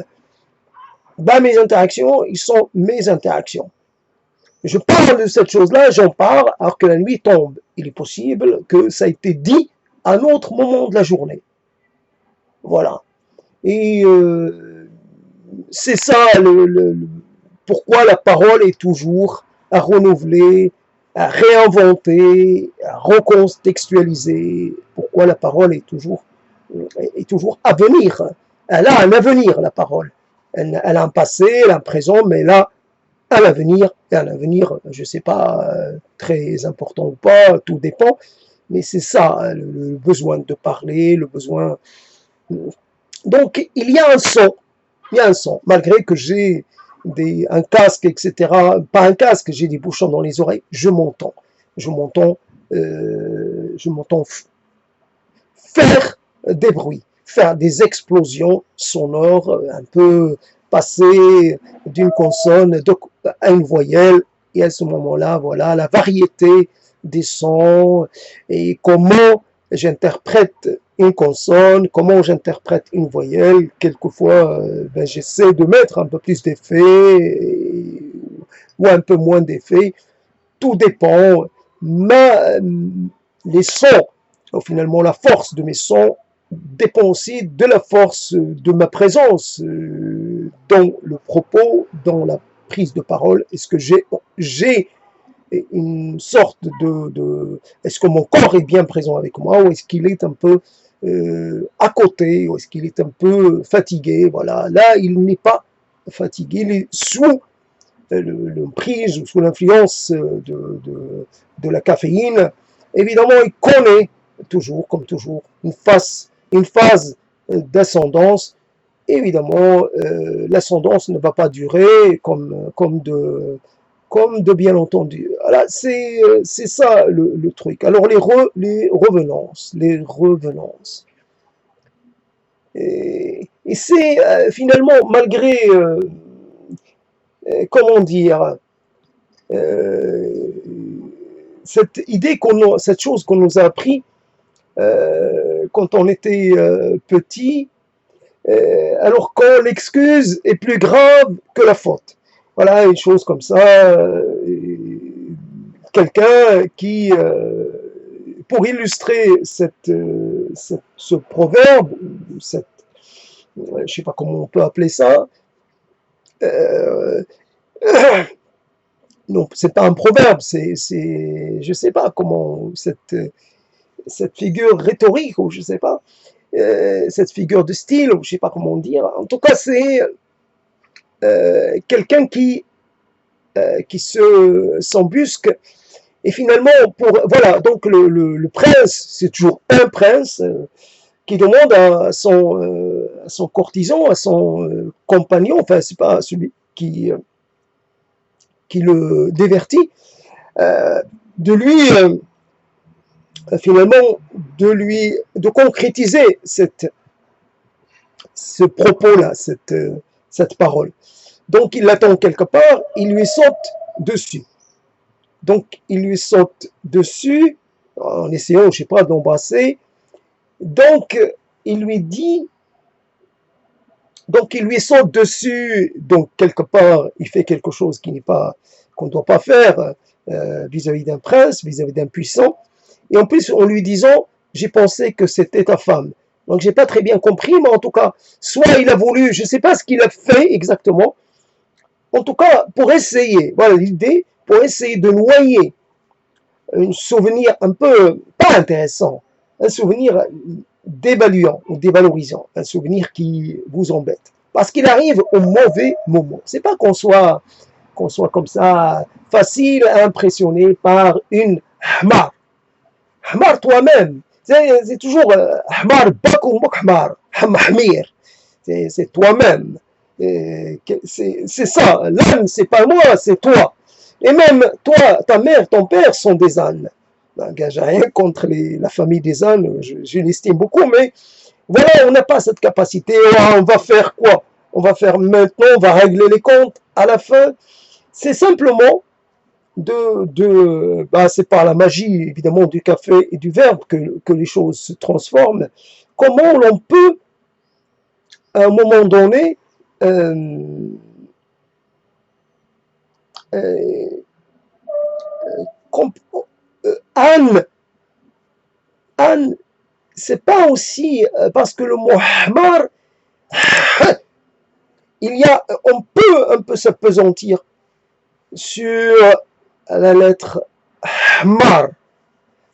A: mes interactions, ils sont mes interactions. Je parle de cette chose-là, j'en parle alors que la nuit tombe. Il est possible que ça ait été dit à un autre moment de la journée. Voilà. Et c'est ça pourquoi la parole est toujours à renouveler, à réinventer, à recontextualiser. Pourquoi la parole est toujours à venir. Elle a un avenir, la parole. Elle a un passé, elle a un présent, mais elle a un avenir, et un avenir, je ne sais pas, très important ou pas, tout dépend, mais c'est ça, le besoin de parler, le besoin... Donc, il y a un son, malgré que j'ai un casque, etc., pas un casque, j'ai des bouchons dans les oreilles, je m'entends faire des bruits, faire des explosions sonores, un peu passer d'une consonne à une voyelle, et à ce moment-là, voilà, la variété des sons, et comment j'interprète une consonne, comment j'interprète une voyelle. Quelquefois, j'essaie de mettre un peu plus d'effets, ou un peu moins d'effets, tout dépend. Les sons, finalement la force de mes sons, dépend aussi de la force de ma présence dans le propos, dans la prise de parole. Est-ce que j'ai une sorte est-ce que mon corps est bien présent avec moi, ou est-ce qu'il est un peu à côté, ou est-ce qu'il est un peu fatigué? Voilà, là il n'est pas fatigué, il est sous prise, sous l'influence de la caféine. Évidemment, il connaît toujours, comme toujours, une phase d'ascendance. Évidemment, l'ascendance ne va pas durer comme de bien entendu. Voilà, c'est ça le truc. Alors les revenances. Et c'est finalement, malgré, comment dire, cette idée cette chose qu'on nous a appris quand on était petit, alors quand l'excuse est plus grave que la faute. Voilà, une chose comme ça. Quelqu'un qui, pour illustrer ce proverbe, je ne sais pas comment on peut appeler ça, non, c'est pas un proverbe, je sais pas comment, cette figure rhétorique, ou je sais pas, cette figure de style, ou je sais pas comment dire. En tout cas, c'est quelqu'un qui s'embusque, et finalement, voilà, donc le prince, c'est toujours un prince qui demande à son courtisan, à son compagnon, enfin, c'est pas celui qui le divertit, de lui, finalement, de concrétiser ce propos-là, cette parole. Donc, il l'attend quelque part, il lui saute dessus. Donc, il lui saute dessus, en essayant, je ne sais pas, d'embrasser. Donc, il lui saute dessus. Donc, quelque part, il fait quelque chose qu'on ne doit pas faire vis-à-vis d'un prince, vis-à-vis d'un puissant. Et en plus, en lui disant, j'ai pensé que c'était ta femme. Donc, j'ai pas très bien compris, mais en tout cas, soit il a voulu, je ne sais pas ce qu'il a fait exactement. En tout cas, pour essayer, voilà l'idée, pour essayer de noyer un souvenir un peu, pas intéressant, un souvenir dévaluant ou dévalorisant, un souvenir qui vous embête. Parce qu'il arrive au mauvais moment. C'est pas qu'on soit comme ça facile à impressionner par une hmar. Hmar toi-même. C'est toujours hmar bakoum hmar, hmir. C'est toi-même. C'est ça. L'âne, c'est pas moi, c'est toi. Et même toi, ta mère, ton père sont des ânes. J'ai rien contre la famille des ânes, je l'estime beaucoup, mais voilà, on n'a pas cette capacité. On va faire quoi? On va faire maintenant, on va régler les comptes à la fin. C'est simplement c'est par la magie évidemment du café et du verbe que les choses se transforment. Comment l'on peut, à un moment donné, euh, euh, Anne, Anne, c'est pas aussi parce que le mot Ahmar, on peut un peu s'apesantir sur la lettre Ahmar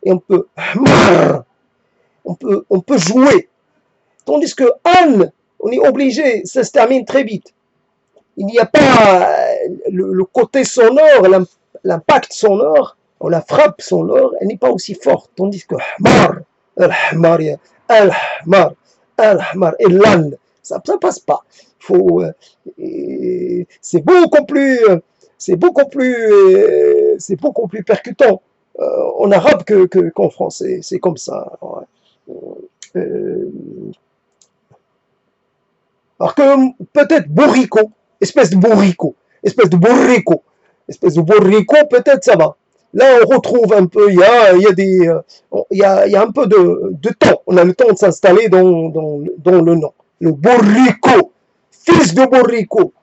A: et on peut jouer. Tandis que Anne, on est obligé, ça se termine très vite. Il n'y a pas le côté sonore, l'impact sonore, ou la frappe sonore, elle n'est pas aussi forte. Tandis que Ahmar, Al-Ahmar, Al-Ahmar, Al-Ahmar, et l'An, ça passe pas. C'est beaucoup plus percutant en arabe qu'en français. C'est comme ça. Euh, alors que peut-être bourrico, espèce de bourrico, peut-être ça va. Là, on retrouve un peu, il y a un peu de temps. On a le temps de s'installer dans le nom. Le bourrico, fils de bourrico.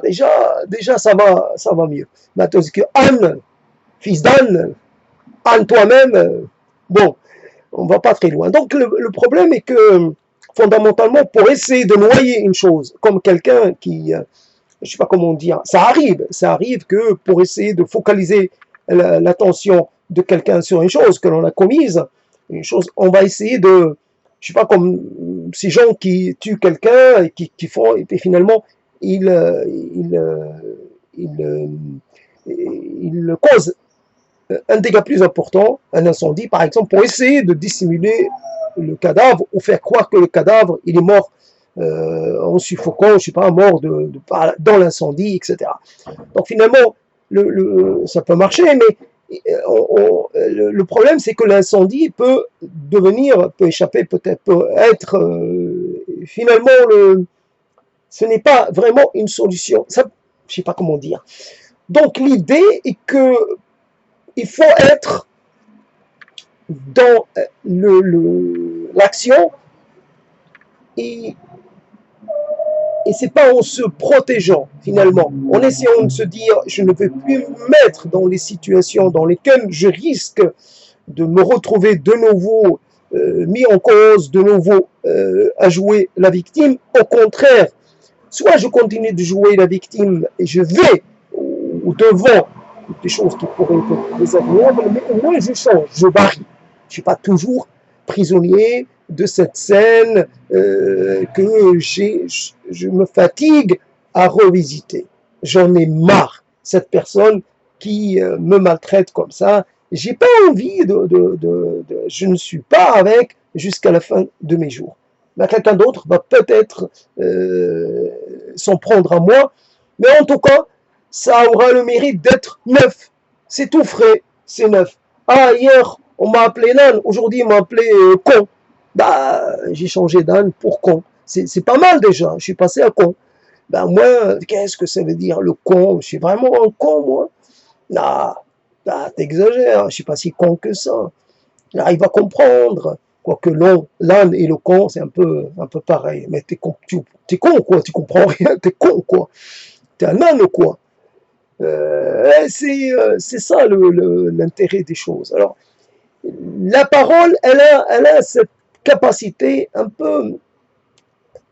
A: Déjà, ça va mieux. Maintenant, que Anne, fils d'Anne, Anne toi-même, bon, on va pas très loin. Donc, le problème est que, fondamentalement, pour essayer de noyer une chose, comme quelqu'un qui, je sais pas comment dire, ça arrive que pour essayer de focaliser l'attention de quelqu'un sur une chose que l'on a commise, on va essayer de, je sais pas, comme ces gens qui tuent quelqu'un et qui font, et puis finalement, ils causent un dégât plus important, un incendie par exemple, pour essayer de dissimuler le cadavre ou faire croire que le cadavre il est mort en suffocant, je sais pas, mort dans l'incendie, etc. Donc finalement, ça peut marcher, mais le problème c'est que l'incendie peut échapper peut-être, peut être finalement ce n'est pas vraiment une solution. Ça, je sais pas comment dire. Donc l'idée est que il faut être dans l'action et c'est pas en se protégeant finalement, en essayant de se dire je ne veux plus me mettre dans les situations dans lesquelles je risque de me retrouver de nouveau mis en cause, de nouveau à jouer la victime. Au contraire, soit je continue de jouer la victime et je vais ou devant des choses qui pourraient être désagréables, mais au moins je change, je varie. Je ne suis pas toujours prisonnier de cette scène que je me fatigue à revisiter. J'en ai marre, cette personne qui me maltraite comme ça. J'ai pas envie je ne suis pas avec jusqu'à la fin de mes jours. Mais quelqu'un d'autre va peut-être s'en prendre à moi, mais en tout cas, ça aura le mérite d'être neuf. C'est tout frais, c'est neuf. Ah, hier, on m'a appelé l'âne, aujourd'hui, on m'a appelé con. Bah, j'ai changé d'âne pour con. C'est pas mal déjà, je suis passé à con. Ben moi, qu'est-ce que ça veut dire le con? Je suis vraiment un con, moi. Non, bah, t'exagères, je suis pas si con que ça. Là, il va comprendre. Quoique l'âne et le con, c'est un peu pareil. Mais t'es con, quoi, tu comprends rien, t'es con, quoi. T'es un âne, quoi. C'est ça l'intérêt des choses. Alors, la parole, elle a cette capacité un peu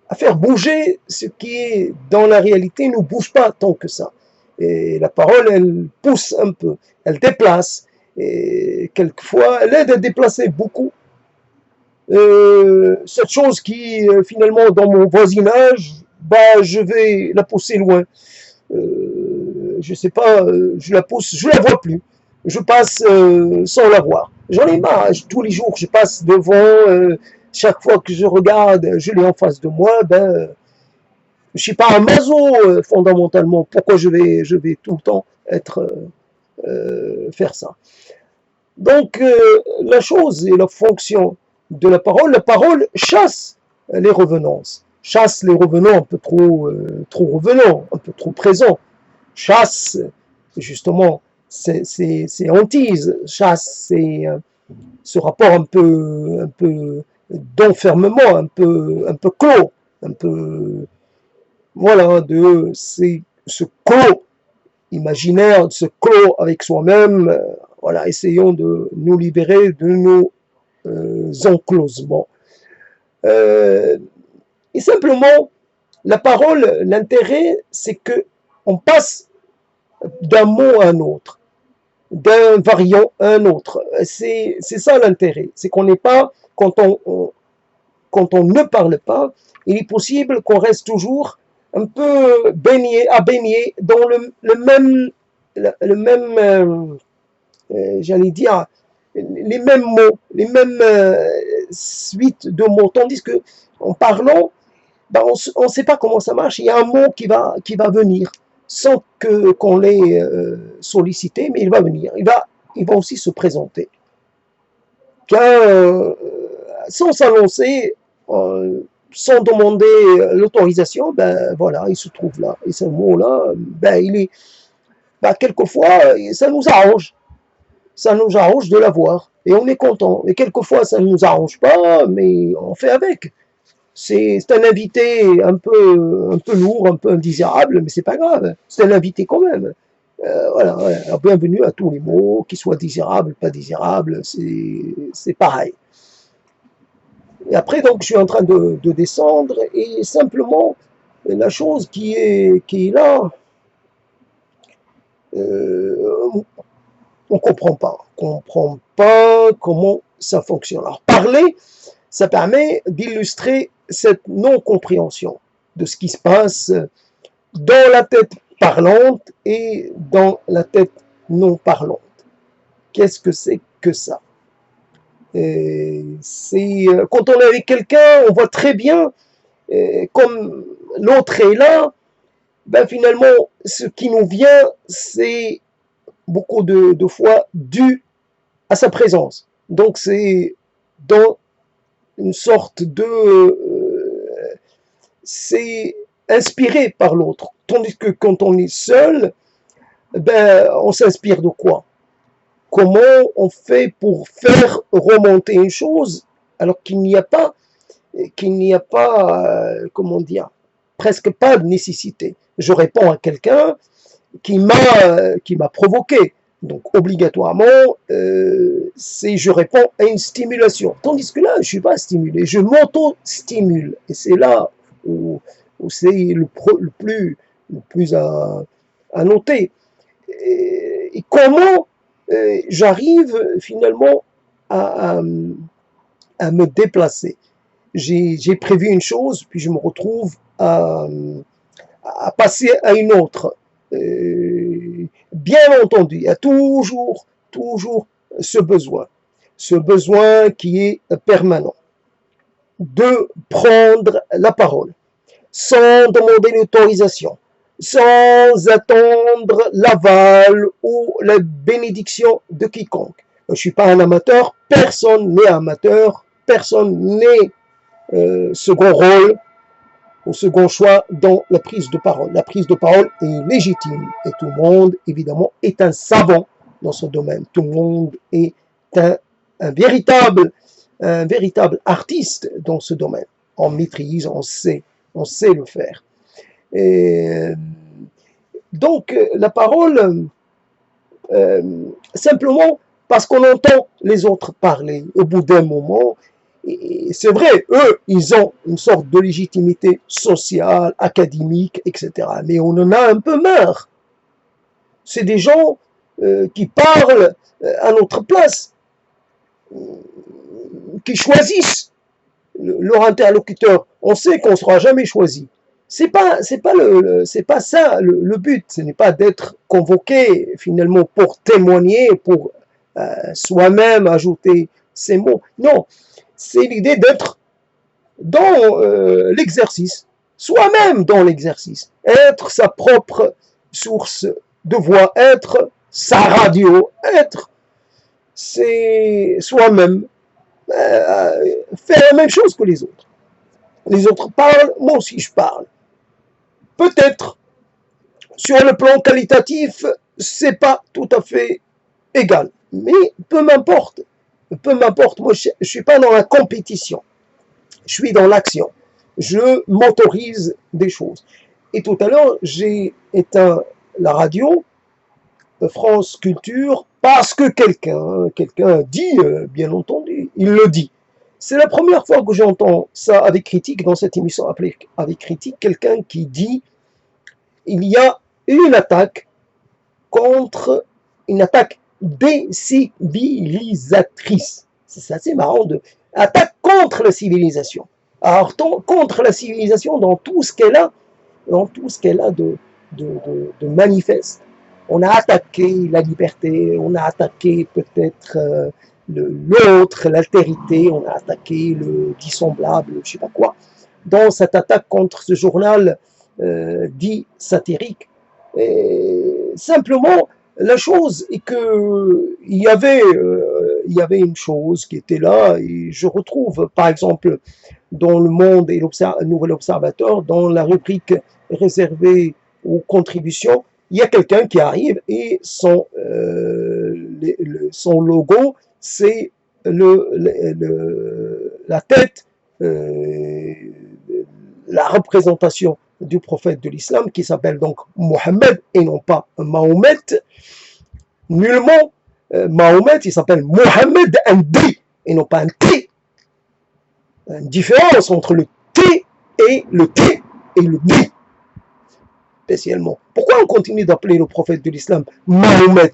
A: à faire bouger ce qui est dans la réalité ne bouge pas tant que ça. Et la parole, elle pousse un peu, elle déplace, et quelquefois, elle aide à déplacer beaucoup. Cette chose qui, finalement, dans mon voisinage, bah, je vais la pousser loin. Je sais pas, je la pousse, je la vois plus. Je passe sans la voir. J'en ai marre. Tous les jours, je passe devant. Chaque fois que je regarde, je l'ai en face de moi. Ben, je suis pas un maso fondamentalement. Pourquoi je vais tout le temps faire ça. Donc la chose et la fonction de la parole chasse les revenances, chasse les revenants un peu trop revenants, un peu trop présents, chasse justement ces hantises, chasse, c'est ce rapport un peu d'enfermement, un peu clos, un peu, voilà, de ce clos imaginaire, de ce clos avec soi-même, voilà, essayons de nous libérer de nos enclosements. Et simplement, la parole, l'intérêt, c'est que on passe d'un mot à un autre, d'un variant à un autre. C'est ça l'intérêt. C'est qu'on n'est pas, quand on ne parle pas, il est possible qu'on reste toujours un peu baigné dans le même j'allais dire, les mêmes mots, les mêmes suites de mots. Tandis que en parlant, ben on ne sait pas comment ça marche. Il y a un mot qui va venir sans qu'on l'ait sollicité, mais il va venir. Il va aussi se présenter. Sans s'annoncer, sans demander l'autorisation, ben voilà, il se trouve là. Et ce mot-là, ben il est, ben quelquefois, ça nous arrange. Ça nous arrange de l'avoir. Et on est content. Et quelquefois, ça ne nous arrange pas, mais on fait avec. C'est un invité un peu lourd, un peu indésirable, mais c'est pas grave. C'est un invité quand même. Voilà, voilà. Bienvenue à tous les mots, qu'ils soient désirables, pas désirables, c'est pareil. Et après, donc, je suis en train de descendre, et simplement, la chose qui est là, on comprend pas comment ça fonctionne. Alors, parler, ça permet d'illustrer cette non-compréhension de ce qui se passe dans la tête parlante et dans la tête non parlante. Qu'est-ce que c'est que ça? Quand on est avec quelqu'un, on voit très bien, comme l'autre est là, ben finalement, ce qui nous vient, c'est beaucoup de fois dû à sa présence. Donc c'est dans une sorte de... c'est inspiré par l'autre. Tandis que quand on est seul, ben, on s'inspire de quoi? Comment on fait pour faire remonter une chose alors qu'il n'y a pas, comment dire, presque pas de nécessité. Je réponds à quelqu'un qui m'a provoqué. Donc obligatoirement, je réponds à une stimulation. Tandis que là, je ne suis pas stimulé, je m'auto-stimule. Et c'est là où c'est le plus à noter. Et comment j'arrive finalement à me déplacer. J'ai prévu une chose, puis je me retrouve à passer à une autre. Bien entendu, il y a toujours ce besoin qui est permanent de prendre la parole sans demander l'autorisation, sans attendre l'aval ou la bénédiction de quiconque. Je ne suis pas un amateur, personne n'est amateur, personne n'est second rôle au second choix dans la prise de parole. La prise de parole est légitime et tout le monde, évidemment, est un savant dans ce domaine. Tout le monde est un véritable artiste dans ce domaine. On maîtrise, on sait le faire. Et donc, la parole, simplement parce qu'on entend les autres parler, au bout d'un moment, c'est vrai, eux, ils ont une sorte de légitimité sociale, académique, etc. Mais on en a un peu marre. C'est des gens qui parlent à notre place, qui choisissent leur interlocuteur. On sait qu'on ne sera jamais choisi. C'est pas ça le but. Ce n'est pas d'être convoqué finalement pour témoigner, pour soi-même ajouter ses mots. Non. C'est l'idée d'être dans l'exercice, soi-même dans l'exercice, être sa propre source de voix, être sa radio, c'est soi-même, faire la même chose que les autres. Les autres parlent, moi aussi je parle. Peut-être, sur le plan qualitatif, c'est pas tout à fait égal. Mais peu m'importe, moi je suis pas dans la compétition, je suis dans l'action. Je m'autorise des choses. Et tout à l'heure, j'ai éteint la radio, France Culture, parce que quelqu'un dit, bien entendu, il le dit. C'est la première fois que j'entends ça avec critique dans cette émission appelée avec critique, quelqu'un qui dit il y a une attaque contre une attaque décivilisatrice. C'est assez marrant de attaque contre la civilisation. Alors contre la civilisation dans tout ce qu'elle a, de manifeste. On a attaqué la liberté, on a attaqué peut-être l'autre, l'altérité, on a attaqué le dissemblable, je sais pas quoi. Dans cette attaque contre ce journal dit satirique, et simplement la chose est que il y avait une chose qui était là, et je retrouve par exemple dans Le Monde et le Nouvel Observateur, dans la rubrique réservée aux contributions, il y a quelqu'un qui arrive et son logo, c'est la tête, la représentation du prophète de l'islam qui s'appelle donc Mohammed et non pas Mahomet. Nullement Mahomet, il s'appelle Mohammed un D et non pas un T. Une différence entre le T et le T et le D. Spécialement. Pourquoi on continue d'appeler le prophète de l'islam Mahomet?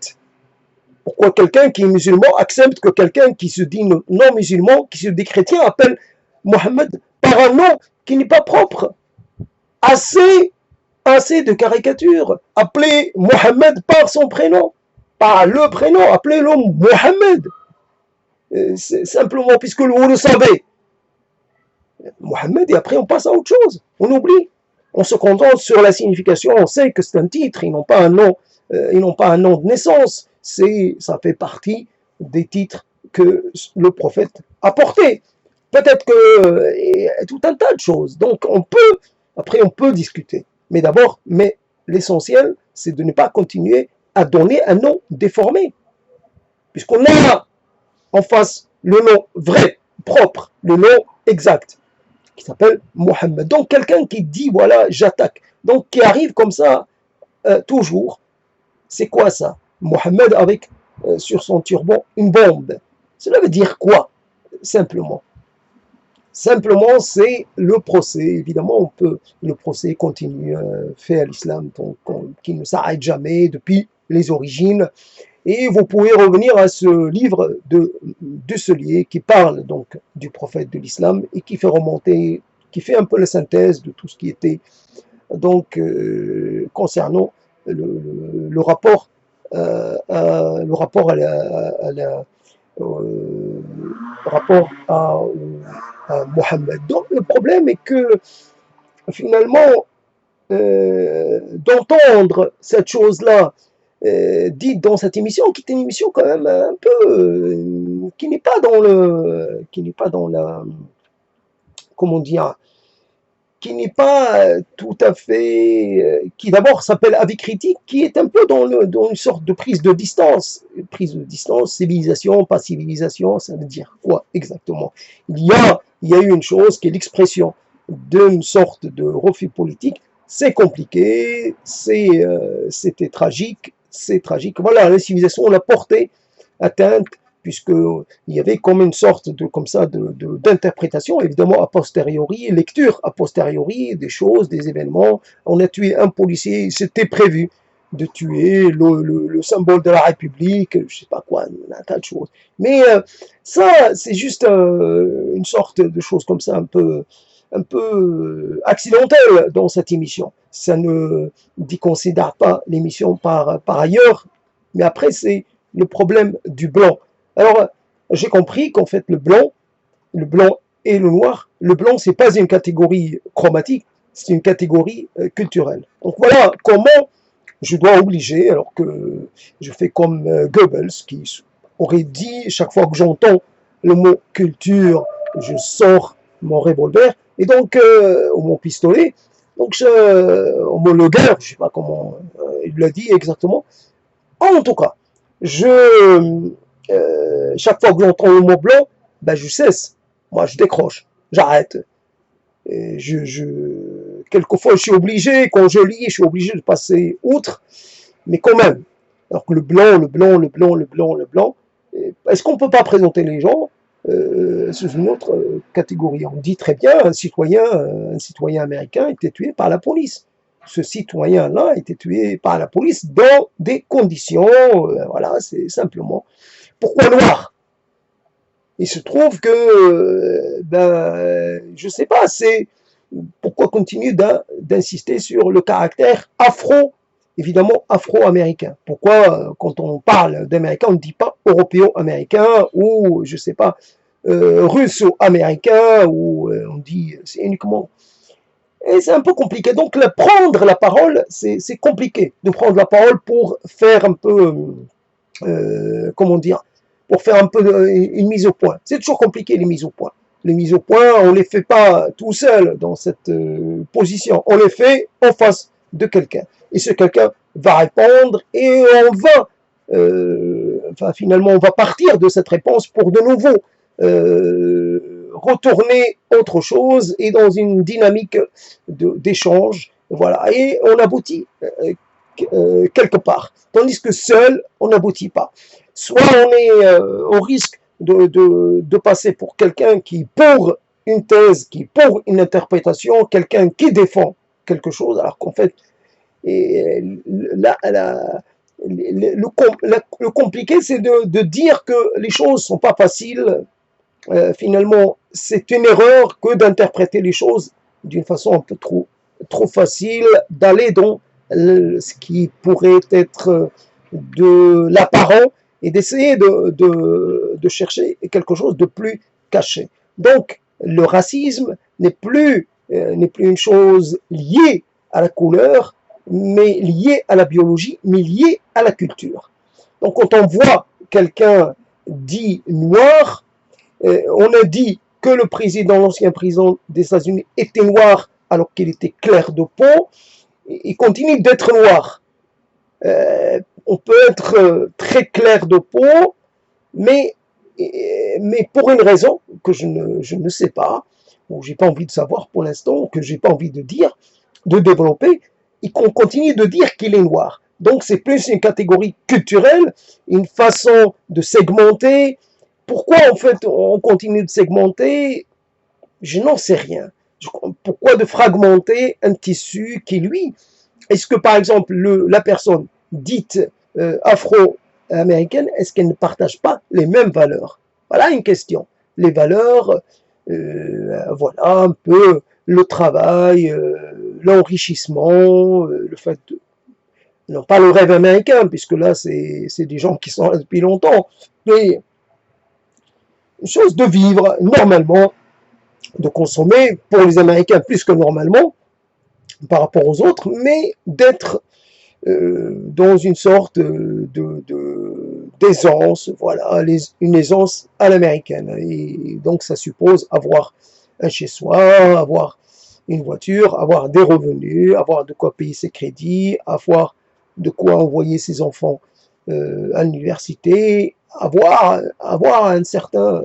A: Pourquoi quelqu'un qui est musulman accepte que quelqu'un qui se dit non musulman, qui se dit chrétien, appelle Mohammed par un nom qui n'est pas propre? Assez de caricatures. Appelez Mohammed par son prénom, par le prénom, appelez-le Mohammed. Simplement, puisque vous le savez. Mohammed, et après on passe à autre chose. On oublie. On se contente sur la signification, on sait que c'est un titre, ils n'ont pas un nom, de naissance. Ça fait partie des titres que le prophète a portés. Peut-être que tout un tas de choses. Donc on peut discuter. Mais d'abord, l'essentiel, c'est de ne pas continuer à donner un nom déformé. Puisqu'on a en face le nom vrai, propre, le nom exact, qui s'appelle Mohammed. Donc quelqu'un qui dit, voilà, j'attaque. Donc qui arrive comme ça, toujours. C'est quoi ça? Mohammed avec, sur son turban, une bombe. Cela veut dire quoi? Simplement, c'est le procès. Évidemment, le procès continue, fait à l'islam, qui ne s'arrête jamais depuis les origines. Et vous pouvez revenir à ce livre de Dusselier qui parle donc du prophète de l'islam et qui fait remonter, qui fait un peu la synthèse de tout ce qui était donc concernant le rapport à Mohammed. Donc le problème est que finalement d'entendre cette chose-là dite dans cette émission, qui est une émission quand même un peu qui n'est pas dans la, comment dire, qui n'est pas tout à fait, qui d'abord s'appelle Avis critique, qui est un peu dans une sorte de prise de distance. Prise de distance, civilisation, pas civilisation, ça veut dire quoi exactement? Il y a eu une chose qui est l'expression d'une sorte de refus politique. C'est compliqué, c'était tragique, c'est tragique. Voilà, la civilisation, on l'a portée atteinte, puisqu'il y avait comme une sorte d'interprétation, évidemment a posteriori, lecture a posteriori des choses, des événements. On a tué un policier, c'était prévu de tuer le symbole de la République, je sais pas quoi, un tas de choses. Mais ça, c'est juste une sorte de chose comme ça, un peu accidentelle dans cette émission. Ça ne déconsidère pas l'émission par ailleurs, mais après c'est le problème du blanc. Alors, j'ai compris qu'en fait, le blanc et le noir, le blanc, c'est pas une catégorie chromatique, c'est une catégorie culturelle. Donc voilà comment je dois obliger, alors que je fais comme Goebbels, qui aurait dit, chaque fois que j'entends le mot culture, je sors mon revolver, et donc, ou mon pistolet, donc homologueur, je sais pas comment il l'a dit exactement, En tout cas, chaque fois que j'entends le mot blanc, ben je cesse. Moi, je décroche, j'arrête. Quelquefois, je suis obligé, quand je lis, je suis obligé de passer outre, mais quand même. Alors que le blanc, le blanc, le blanc, le blanc, le blanc, est-ce qu'on ne peut pas présenter les gens sous une autre catégorie? On dit très bien, un citoyen américain était tué par la police. Ce citoyen-là a été tué par la police dans des conditions, voilà, c'est simplement. Pourquoi noir? Il se trouve que, je sais pas, c'est pourquoi continuer d'insister sur le caractère évidemment afro-américain. Pourquoi, quand on parle d'américain, on ne dit pas européo-américain ou, je sais pas, russo-américain ou on dit, c'est uniquement. Et c'est un peu compliqué. Donc, prendre la parole, c'est compliqué de prendre la parole pour faire un peu, comment dire, pour faire un peu une mise au point. C'est toujours compliqué les mises au point. Les mises au point, on ne les fait pas tout seul dans cette position. On les fait en face de quelqu'un. Et ce quelqu'un va répondre et on va, finalement, on va partir de cette réponse pour de nouveau retourner autre chose et dans une dynamique d'échange. Voilà. Et on aboutit quelque part. Tandis que seul, on n'aboutit pas. Soit on est au risque de passer pour quelqu'un qui, pour une thèse, qui, pour une interprétation, quelqu'un qui défend quelque chose, alors qu'en fait, le compliqué, c'est de dire que les choses ne sont pas faciles. Finalement, c'est une erreur que d'interpréter les choses d'une façon un peu trop facile, d'aller dans ce qui pourrait être de l'apparent et d'essayer de chercher quelque chose de plus caché. Donc, le racisme n'est plus une chose liée à la couleur, mais liée à la biologie, mais liée à la culture. Donc, quand on voit quelqu'un dit noir, on a dit que l'ancien président des États-Unis était noir alors qu'il était clair de peau, il continue d'être noir. On peut être très clair de peau, mais pour une raison que je ne sais pas, ou j'ai pas envie de savoir pour l'instant, que j'ai pas envie de dire, de développer, et qu'on continue de dire qu'il est noir. Donc c'est plus une catégorie culturelle, une façon de segmenter. Pourquoi en fait on continue de segmenter? Je n'en sais rien. Pourquoi de fragmenter un tissu qui, lui, est-ce que par exemple la personne dite afro-américaine, est-ce qu'elle ne partage pas les mêmes valeurs? Voilà une question. Les valeurs, voilà un peu le travail, l'enrichissement, le fait de... Non pas le rêve américain, puisque là c'est des gens qui sont là depuis longtemps, mais une chose de vivre normalement, de consommer pour les Américains plus que normalement par rapport aux autres, mais d'être dans une sorte d'aisance, voilà, une aisance à l'américaine. Et donc ça suppose avoir un chez-soi, avoir une voiture, avoir des revenus, avoir de quoi payer ses crédits, avoir de quoi envoyer ses enfants à l'université, avoir un certain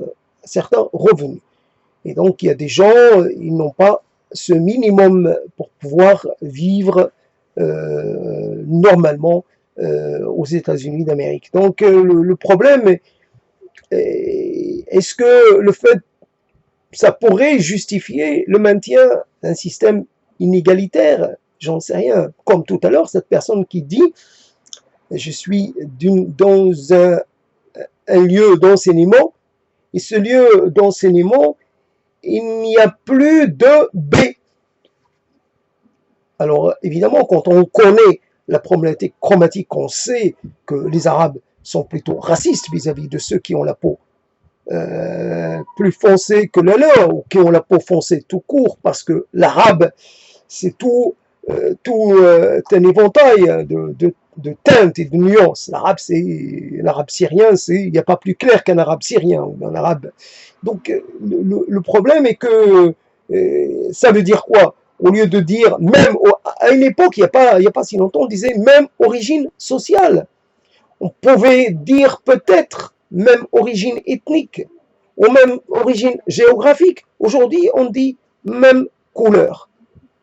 A: revenu. Et donc il y a des gens, ils n'ont pas ce minimum pour pouvoir vivre normalement aux États-Unis d'Amérique. Donc le problème est-ce que le fait, ça pourrait justifier le maintien d'un système inégalitaire? J'en sais rien. Comme tout à l'heure, cette personne qui dit je suis dans un lieu d'enseignement, et ce lieu d'enseignement, il n'y a plus de B. Alors évidemment, quand on connaît la problématique chromatique, on sait que les Arabes sont plutôt racistes vis-à-vis de ceux qui ont la peau plus foncée que la leur, ou qui ont la peau foncée tout court, parce que l'arabe, c'est tout un éventail de teintes et de nuances. L'arabe syrien, il n'y a pas plus clair qu'un arabe syrien ou un arabe. Donc le problème est que ça veut dire quoi? Au lieu de dire même à une époque, il n'y a pas si longtemps, on disait même origine sociale. On pouvait dire peut-être même origine ethnique ou même origine géographique. Aujourd'hui, on dit même couleur.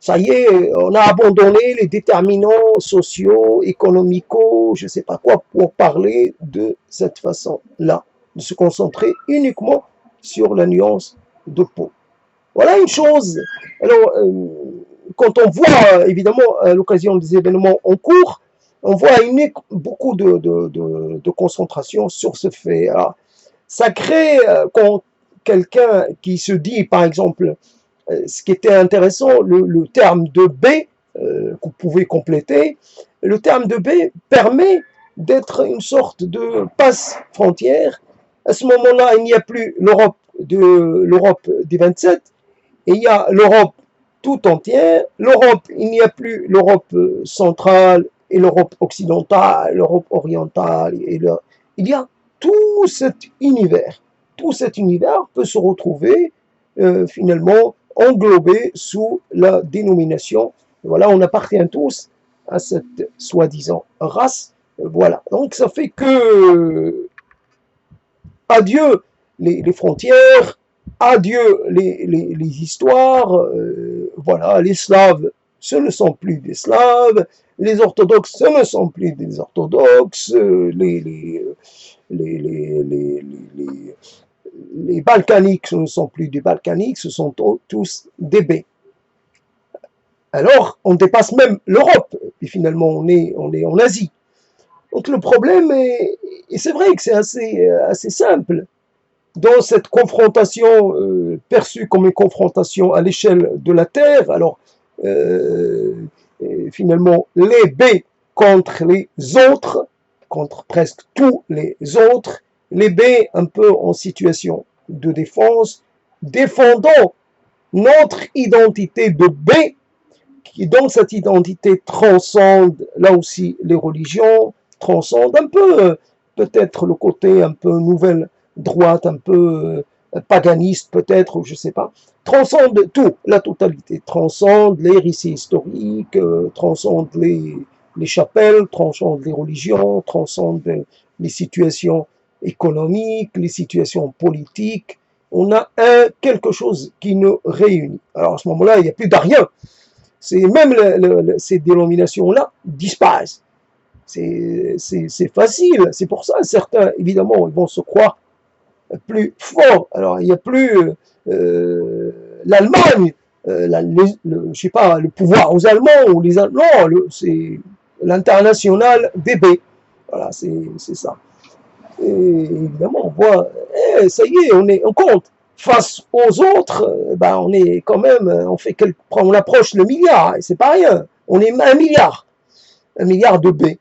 A: Ça y est, on a abandonné les déterminants sociaux, économico, je ne sais pas quoi, pour parler de cette façon-là, de se concentrer uniquement sur la nuance de peau. Voilà une chose. Alors, quand on voit, évidemment, à l'occasion des événements en cours, on voit beaucoup de concentration sur ce fait. Alors, ça crée, quand quelqu'un qui se dit, par exemple, ce qui était intéressant, le terme de B, que vous pouvez compléter, le terme de B permet d'être une sorte de passe frontière. À ce moment-là, il n'y a plus l'Europe des 27, et il y a l'Europe tout entière. L'Europe, il n'y a plus l'Europe centrale et l'Europe occidentale, l'Europe orientale. Il y a tout cet univers. Tout cet univers peut se retrouver finalement englobé sous la dénomination. Voilà, on appartient tous à cette soi-disant race. Voilà, donc ça fait que adieu les frontières, adieu les histoires, voilà, les Slaves, ce ne sont plus des Slaves, les orthodoxes, ce ne sont plus des orthodoxes, les balkaniques, ce ne sont plus des balkaniques, ce sont tous des B. Alors, on dépasse même l'Europe, et finalement, on est en Asie. Donc le problème est, et c'est vrai que c'est assez simple, dans cette confrontation perçue comme une confrontation à l'échelle de la Terre, alors finalement les B contre les autres, contre presque tous les autres, les B un peu en situation de défense, défendant notre identité de B, qui dans cette identité transcende là aussi les religions, transcende un peu peut-être le côté un peu nouvelle droite, un peu paganiste peut-être, je ne sais pas, transcende tout, la totalité, transcende les récits historiques, transcende les chapelles, transcende les religions, transcende les situations économiques, les situations politiques. On a quelque chose qui nous réunit. Alors à ce moment-là, il n'y a plus de rien. Même ces dénominations-là disparaissent. C'est facile. C'est pour ça, certains, évidemment, ils vont se croire plus forts. Alors, il n'y a plus l'Allemagne, je sais pas, le pouvoir aux Allemands, ou les Allemands, c'est l'international DB. Voilà, c'est ça. Et évidemment, on voit, ça y est, on compte. Face aux autres, ben on est quand même, on approche le milliard, et c'est pas rien. On est un milliard de B.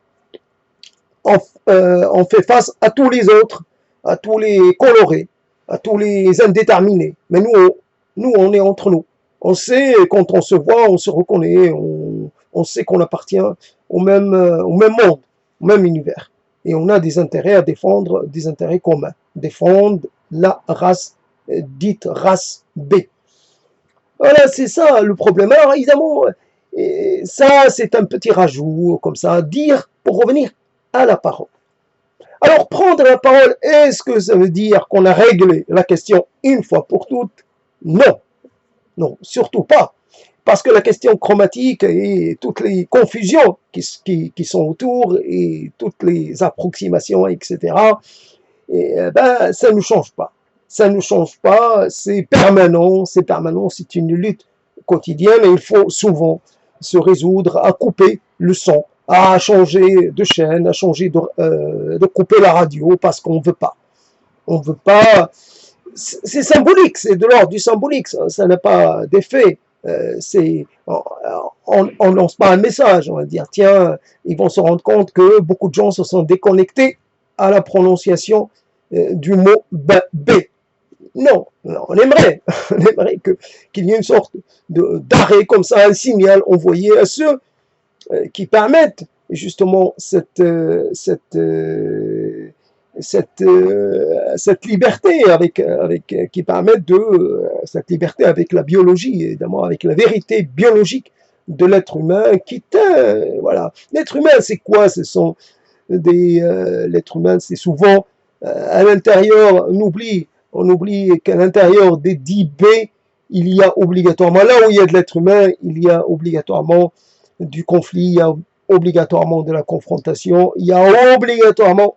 A: On fait face à tous les autres, à tous les colorés, à tous les indéterminés. Mais nous, on est entre nous. On sait, quand on se voit, on se reconnaît, on sait qu'on appartient au même monde, au même univers. Et on a des intérêts à défendre, des intérêts communs. Défendre la race, dite race B. Voilà, c'est ça le problème. Alors évidemment, ça c'est un petit rajout, comme ça, à dire, pour revenir à la parole. Alors prendre la parole, est-ce que ça veut dire qu'on a réglé la question une fois pour toutes? Non, non, surtout pas. Parce que la question chromatique et toutes les confusions qui sont autour et toutes les approximations, etc., ben, ça ne change pas. Ça ne change pas, c'est permanent, c'est une lutte quotidienne et il faut souvent se résoudre à couper le son, à changer de chaîne, à changer de couper la radio parce qu'on ne veut pas. On ne veut pas. C'est symbolique, c'est de l'ordre du symbolique, ça n'a pas d'effet. On lance pas un message, on va dire, tiens, ils vont se rendre compte que beaucoup de gens se sont déconnectés à la prononciation du mot B. Non, on aimerait, qu'il y ait une sorte d'arrêt comme ça, un signal envoyé à ceux qui permettent justement cette liberté qui permettent cette liberté avec la biologie, évidemment, avec la vérité biologique de l'être humain, voilà. L'être humain, c'est quoi? l'être humain, c'est souvent à l'intérieur, on oublie qu'à l'intérieur des 10 B, il y a obligatoirement, là où il y a de l'être humain, il y a obligatoirement du conflit, il y a obligatoirement de la confrontation, il y a obligatoirement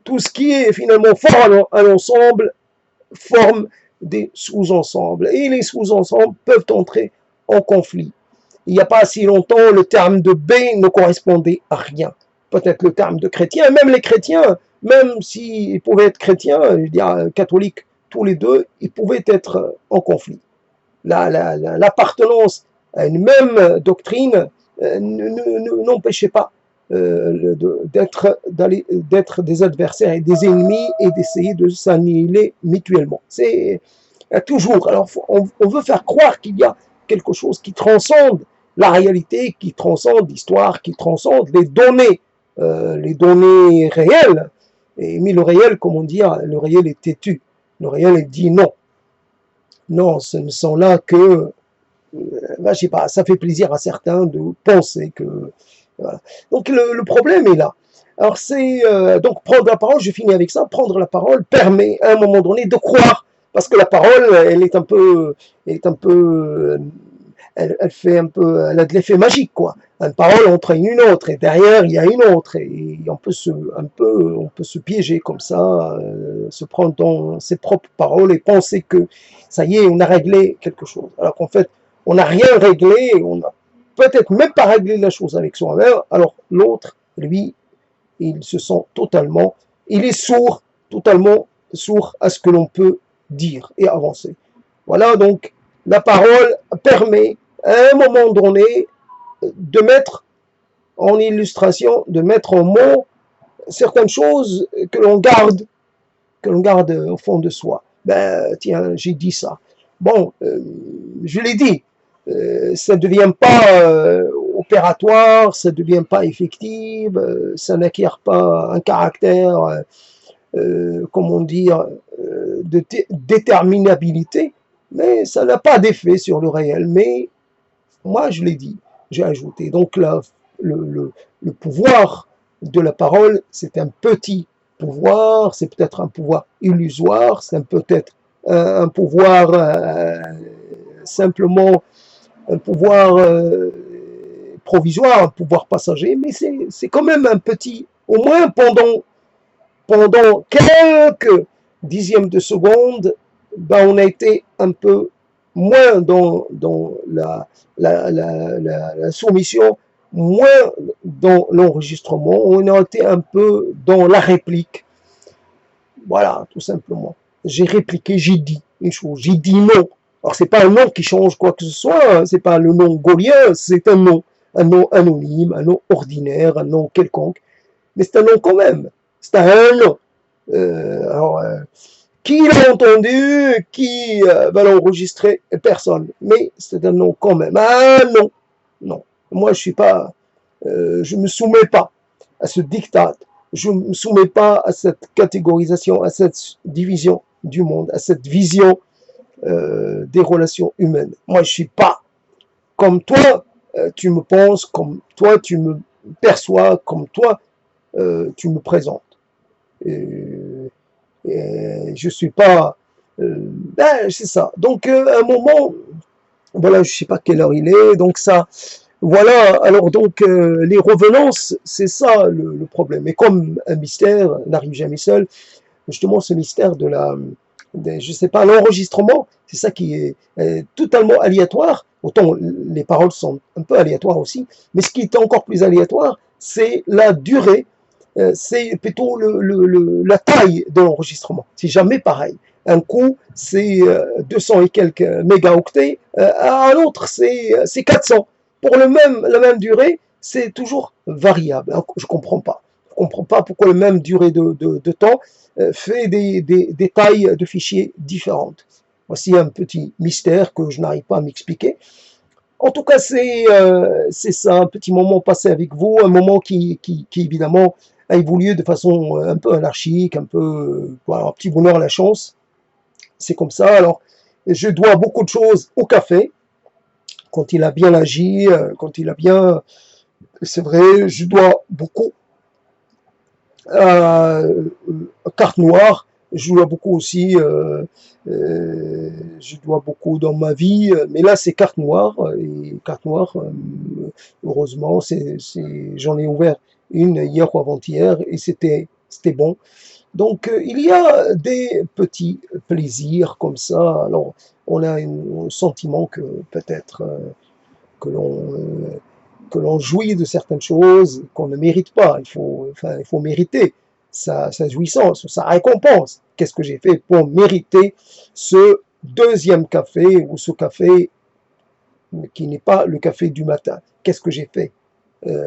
A: tout ce qui est finalement fort à l'ensemble forme des sous-ensembles. Et les sous-ensembles peuvent entrer en conflit. Il n'y a pas si longtemps, le terme de B ne correspondait à rien. Peut-être le terme de chrétien, même les chrétiens, même s'ils pouvaient être chrétiens, je veux dire catholiques, tous les deux, ils pouvaient être en conflit. L'appartenance à une même doctrine n'empêchait pas d'être des adversaires et des ennemis et d'essayer de s'annihiler mutuellement. C'est toujours. Alors, on veut faire croire qu'il y a quelque chose qui transcende la réalité, qui transcende l'histoire, qui transcende les données réelles. Mais le réel, comment dire, le réel est têtu. Le réel dit non. Non, ce ne sont là que, je sais pas, ça fait plaisir à certains de penser que, voilà. Donc le problème est là. Alors c'est donc prendre la parole, je finis avec ça, prendre la parole permet à un moment donné de croire, parce que la parole, elle fait un peu, elle a de l'effet magique, quoi. Une parole entraîne une autre, et derrière il y a une autre, et on peut se piéger comme ça, se prendre dans ses propres paroles et penser que ça y est, on a réglé quelque chose. Alors qu'en fait, on n'a rien réglé, on n'a peut-être même pas réglé la chose avec soi-même. Alors l'autre, lui, il se sent totalement, il est sourd, totalement sourd à ce que l'on peut dire et avancer. Voilà, donc la parole permet à un moment donné de mettre en illustration, de mettre en mots certaines choses que l'on garde au fond de soi. Ben tiens, j'ai dit ça. Bon, je l'ai dit, ça ne devient pas opératoire, ça ne devient pas effectif, ça n'acquiert pas un caractère, comment dire, de déterminabilité, mais ça n'a pas d'effet sur le réel. Mais moi, je l'ai dit, j'ai ajouté. Donc là, le pouvoir de la parole, c'est un petit pouvoir, c'est peut-être un pouvoir illusoire, c'est peut-être un pouvoir simplement un pouvoir provisoire, un pouvoir passager, mais c'est quand même un petit, au moins pendant quelques dixièmes de seconde, ben on a été un peu moins dans la soumission, moins dans l'enregistrement, on a été un peu dans la réplique. Voilà, tout simplement. J'ai répliqué, j'ai dit une chose, j'ai dit non. Alors c'est pas un nom qui change quoi que ce soit, c'est pas le nom gaulien, c'est un nom anonyme, un nom ordinaire, un nom quelconque, mais c'est un nom quand même, c'est un nom. Qui l'a entendu, qui va l'enregistrer, personne, mais c'est un nom quand même, un nom. Non, moi je suis pas, je me soumets pas à ce diktat. Je ne me soumets pas à cette catégorisation, à cette division du monde, à cette vision des relations humaines. Moi, je ne suis pas comme toi, tu me penses, comme toi, tu me perçois, comme toi, tu me présentes. Je ne suis pas... c'est ça. Donc, à un moment, voilà, je ne sais pas quelle heure il est, donc ça... Voilà, alors donc les revenances, c'est ça le problème. Et comme un mystère n'arrive jamais seul, justement ce mystère je sais pas, l'enregistrement, c'est ça qui est totalement aléatoire. Autant les paroles sont un peu aléatoires aussi, mais ce qui est encore plus aléatoire, c'est la durée, c'est plutôt la taille de l'enregistrement. C'est jamais pareil. Un coup, c'est 200 et quelques mégaoctets, à un autre, c'est 400. Pour la même durée, c'est toujours variable. Je ne comprends pas. Je ne comprends pas pourquoi la même durée de temps fait des tailles de fichiers différentes. Voici un petit mystère que je n'arrive pas à m'expliquer. En tout cas, c'est ça, un petit moment passé avec vous, un moment qui évidemment a évolué de façon un peu anarchique, un peu, voilà, un petit bonheur à la chance. C'est comme ça. Alors, je dois beaucoup de choses au café. Quand il a bien agi, quand il a bien... C'est vrai, je dois beaucoup Euh, carte noire, je dois beaucoup aussi, je dois beaucoup dans ma vie, mais là c'est carte noire, et carte noire, heureusement, j'en ai ouvert une hier ou avant-hier, et c'était bon. Donc il y a des petits plaisirs comme ça, alors on a un sentiment que peut-être que l'on que l'on jouit de certaines choses qu'on ne mérite pas. Il faut mériter sa jouissance, sa récompense. Qu'est-ce que j'ai fait pour mériter ce deuxième café ou ce café qui n'est pas le café du matin? Qu'est-ce que j'ai fait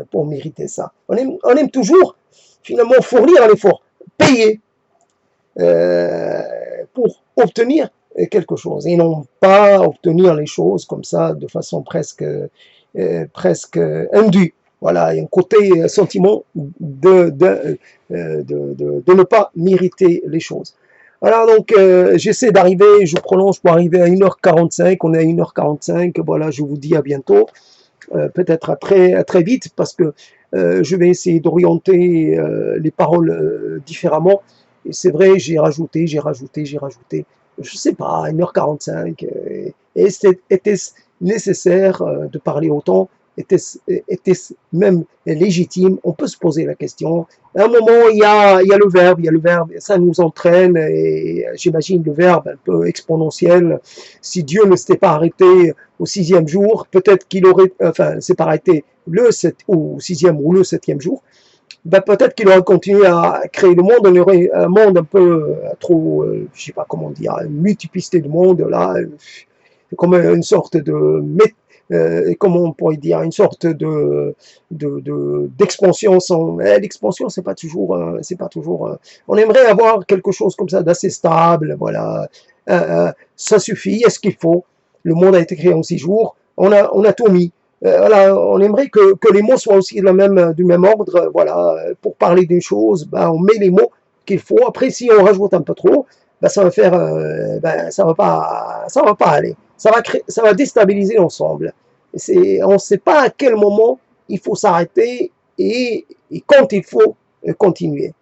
A: pour mériter ça? On aime toujours finalement fournir un effort, payer euh, pour obtenir quelque chose et non pas obtenir les choses comme ça de façon presque indue. Voilà, il y a un côté sentiment de ne pas mériter les choses. Voilà, donc j'essaie d'arriver, je prolonge pour arriver à 1h45, on est à 1h45, voilà, je vous dis à bientôt, peut-être à très vite, parce que je vais essayer d'orienter les paroles différemment. Et c'est vrai, j'ai rajouté, je sais pas, 1h45, était-ce nécessaire de parler autant? Était-ce même légitime? On peut se poser la question. À un moment, il y a le verbe, ça nous entraîne, et j'imagine le verbe un peu exponentiel. Si Dieu ne s'était pas arrêté au 6e jour, peut-être qu'il aurait, enfin, s'est pas arrêté au 6e ou le 7e jour, ben peut-être qu'il aurait continué à créer le monde, on aurait un monde un peu trop, je sais pas comment dire, une multiplicité de monde, là, comme une sorte de, comment on pourrait dire, une sorte d'expansion sans, l'expansion c'est pas toujours, on aimerait avoir quelque chose comme ça d'assez stable, voilà, ça suffit, est-ce qu'il faut, le monde a été créé en 6 jours, on a tout mis, voilà, on aimerait que les mots soient aussi du même ordre, voilà, pour parler d'une chose, ben, on met les mots qu'il faut, après si on rajoute un peu trop, ben, ça va faire, ben, ça va pas aller, ça va déstabiliser l'ensemble. On ne sait pas à quel moment il faut s'arrêter et quand il faut continuer.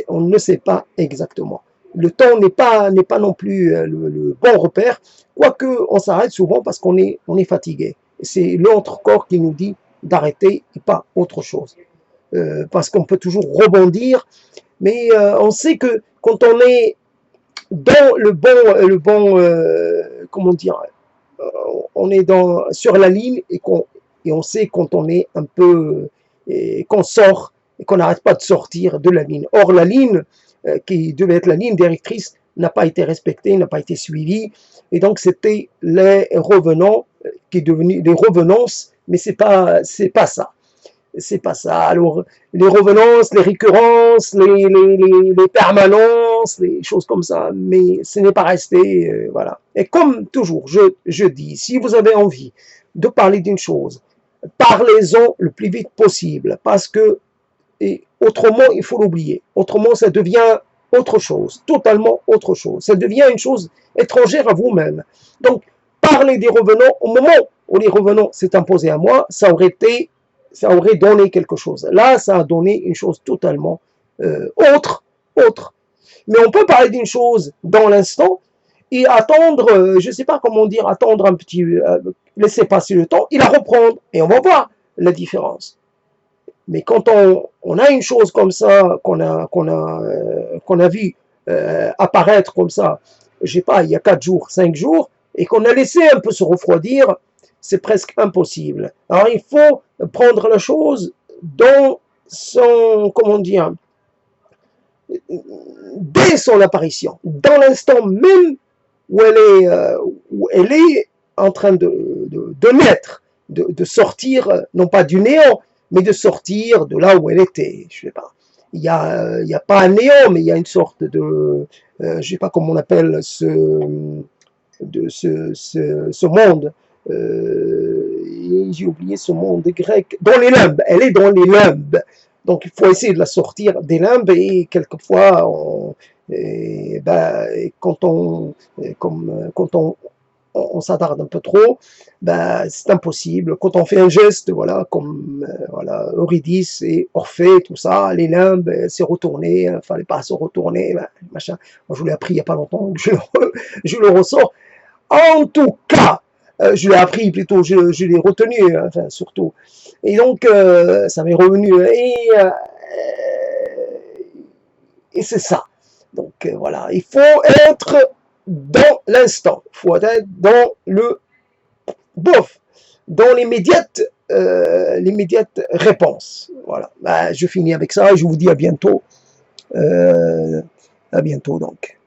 A: On ne sait pas exactement. Le temps n'est pas non plus le bon repère, quoique on s'arrête souvent parce on est fatigué. C'est l'autre corps qui nous dit d'arrêter et pas autre chose. Parce qu'on peut toujours rebondir, mais on sait que quand on est dans le bon comment dire, on est sur la ligne et on sait quand on est un peu, qu'on sort et qu'on n'arrête pas de sortir de la ligne. Or, la ligne qui devait être la ligne directrice n'a pas été respectée, n'a pas été suivie, et donc c'était les revenants qui est devenu des revenances, mais c'est pas ça. C'est pas ça. Alors, les revenances, les récurrences, les permanences, les choses comme ça, mais ce n'est pas resté, voilà. Et comme toujours, je dis, si vous avez envie de parler d'une chose, parlez-en le plus vite possible, parce que et autrement, il faut l'oublier. Autrement, ça devient autre chose, totalement autre chose. Ça devient une chose étrangère à vous-même. Donc, parler des revenants, au moment où les revenants s'est imposé à moi, ça aurait donné quelque chose. Là, ça a donné une chose totalement autre. Mais on peut parler d'une chose dans l'instant et attendre, je ne sais pas comment dire, attendre un petit, laisser passer le temps et la reprendre. Et on va voir la différence. Mais quand on a une chose comme ça, qu'on a vu apparaître comme ça, je sais pas, il y a 4 jours, 5 jours, et qu'on a laissé un peu se refroidir, c'est presque impossible. Alors il faut prendre la chose dans son, comment dire, dès son apparition, dans l'instant même où elle est en train de naître, de sortir, non pas du néant, mais de sortir de là où elle était. Je sais pas. Il y a pas un néant, mais il y a une sorte de, je sais pas comment on appelle ce monde. J'ai oublié ce monde grec. Dans les limbes. Elle est dans les limbes. Donc il faut essayer de la sortir des limbes et quelquefois, quand on on s'attarde un peu trop, ben, c'est impossible. Quand on fait un geste, voilà, comme voilà, Eurydice et Orphée, tout ça, les limbes, c'est retourné, il fallait pas se retourner, ben, machin. Moi, je l'ai appris il n'y a pas longtemps, je le ressors. En tout cas, je l'ai appris plutôt, je l'ai retenu, enfin, surtout. Et donc, ça m'est revenu. Et c'est ça. Donc, voilà, il faut être dans l'instant. Il faut être dans le bof, dans l'immédiate réponse. Voilà. Ben, je finis avec ça. Je vous dis à bientôt. À bientôt donc.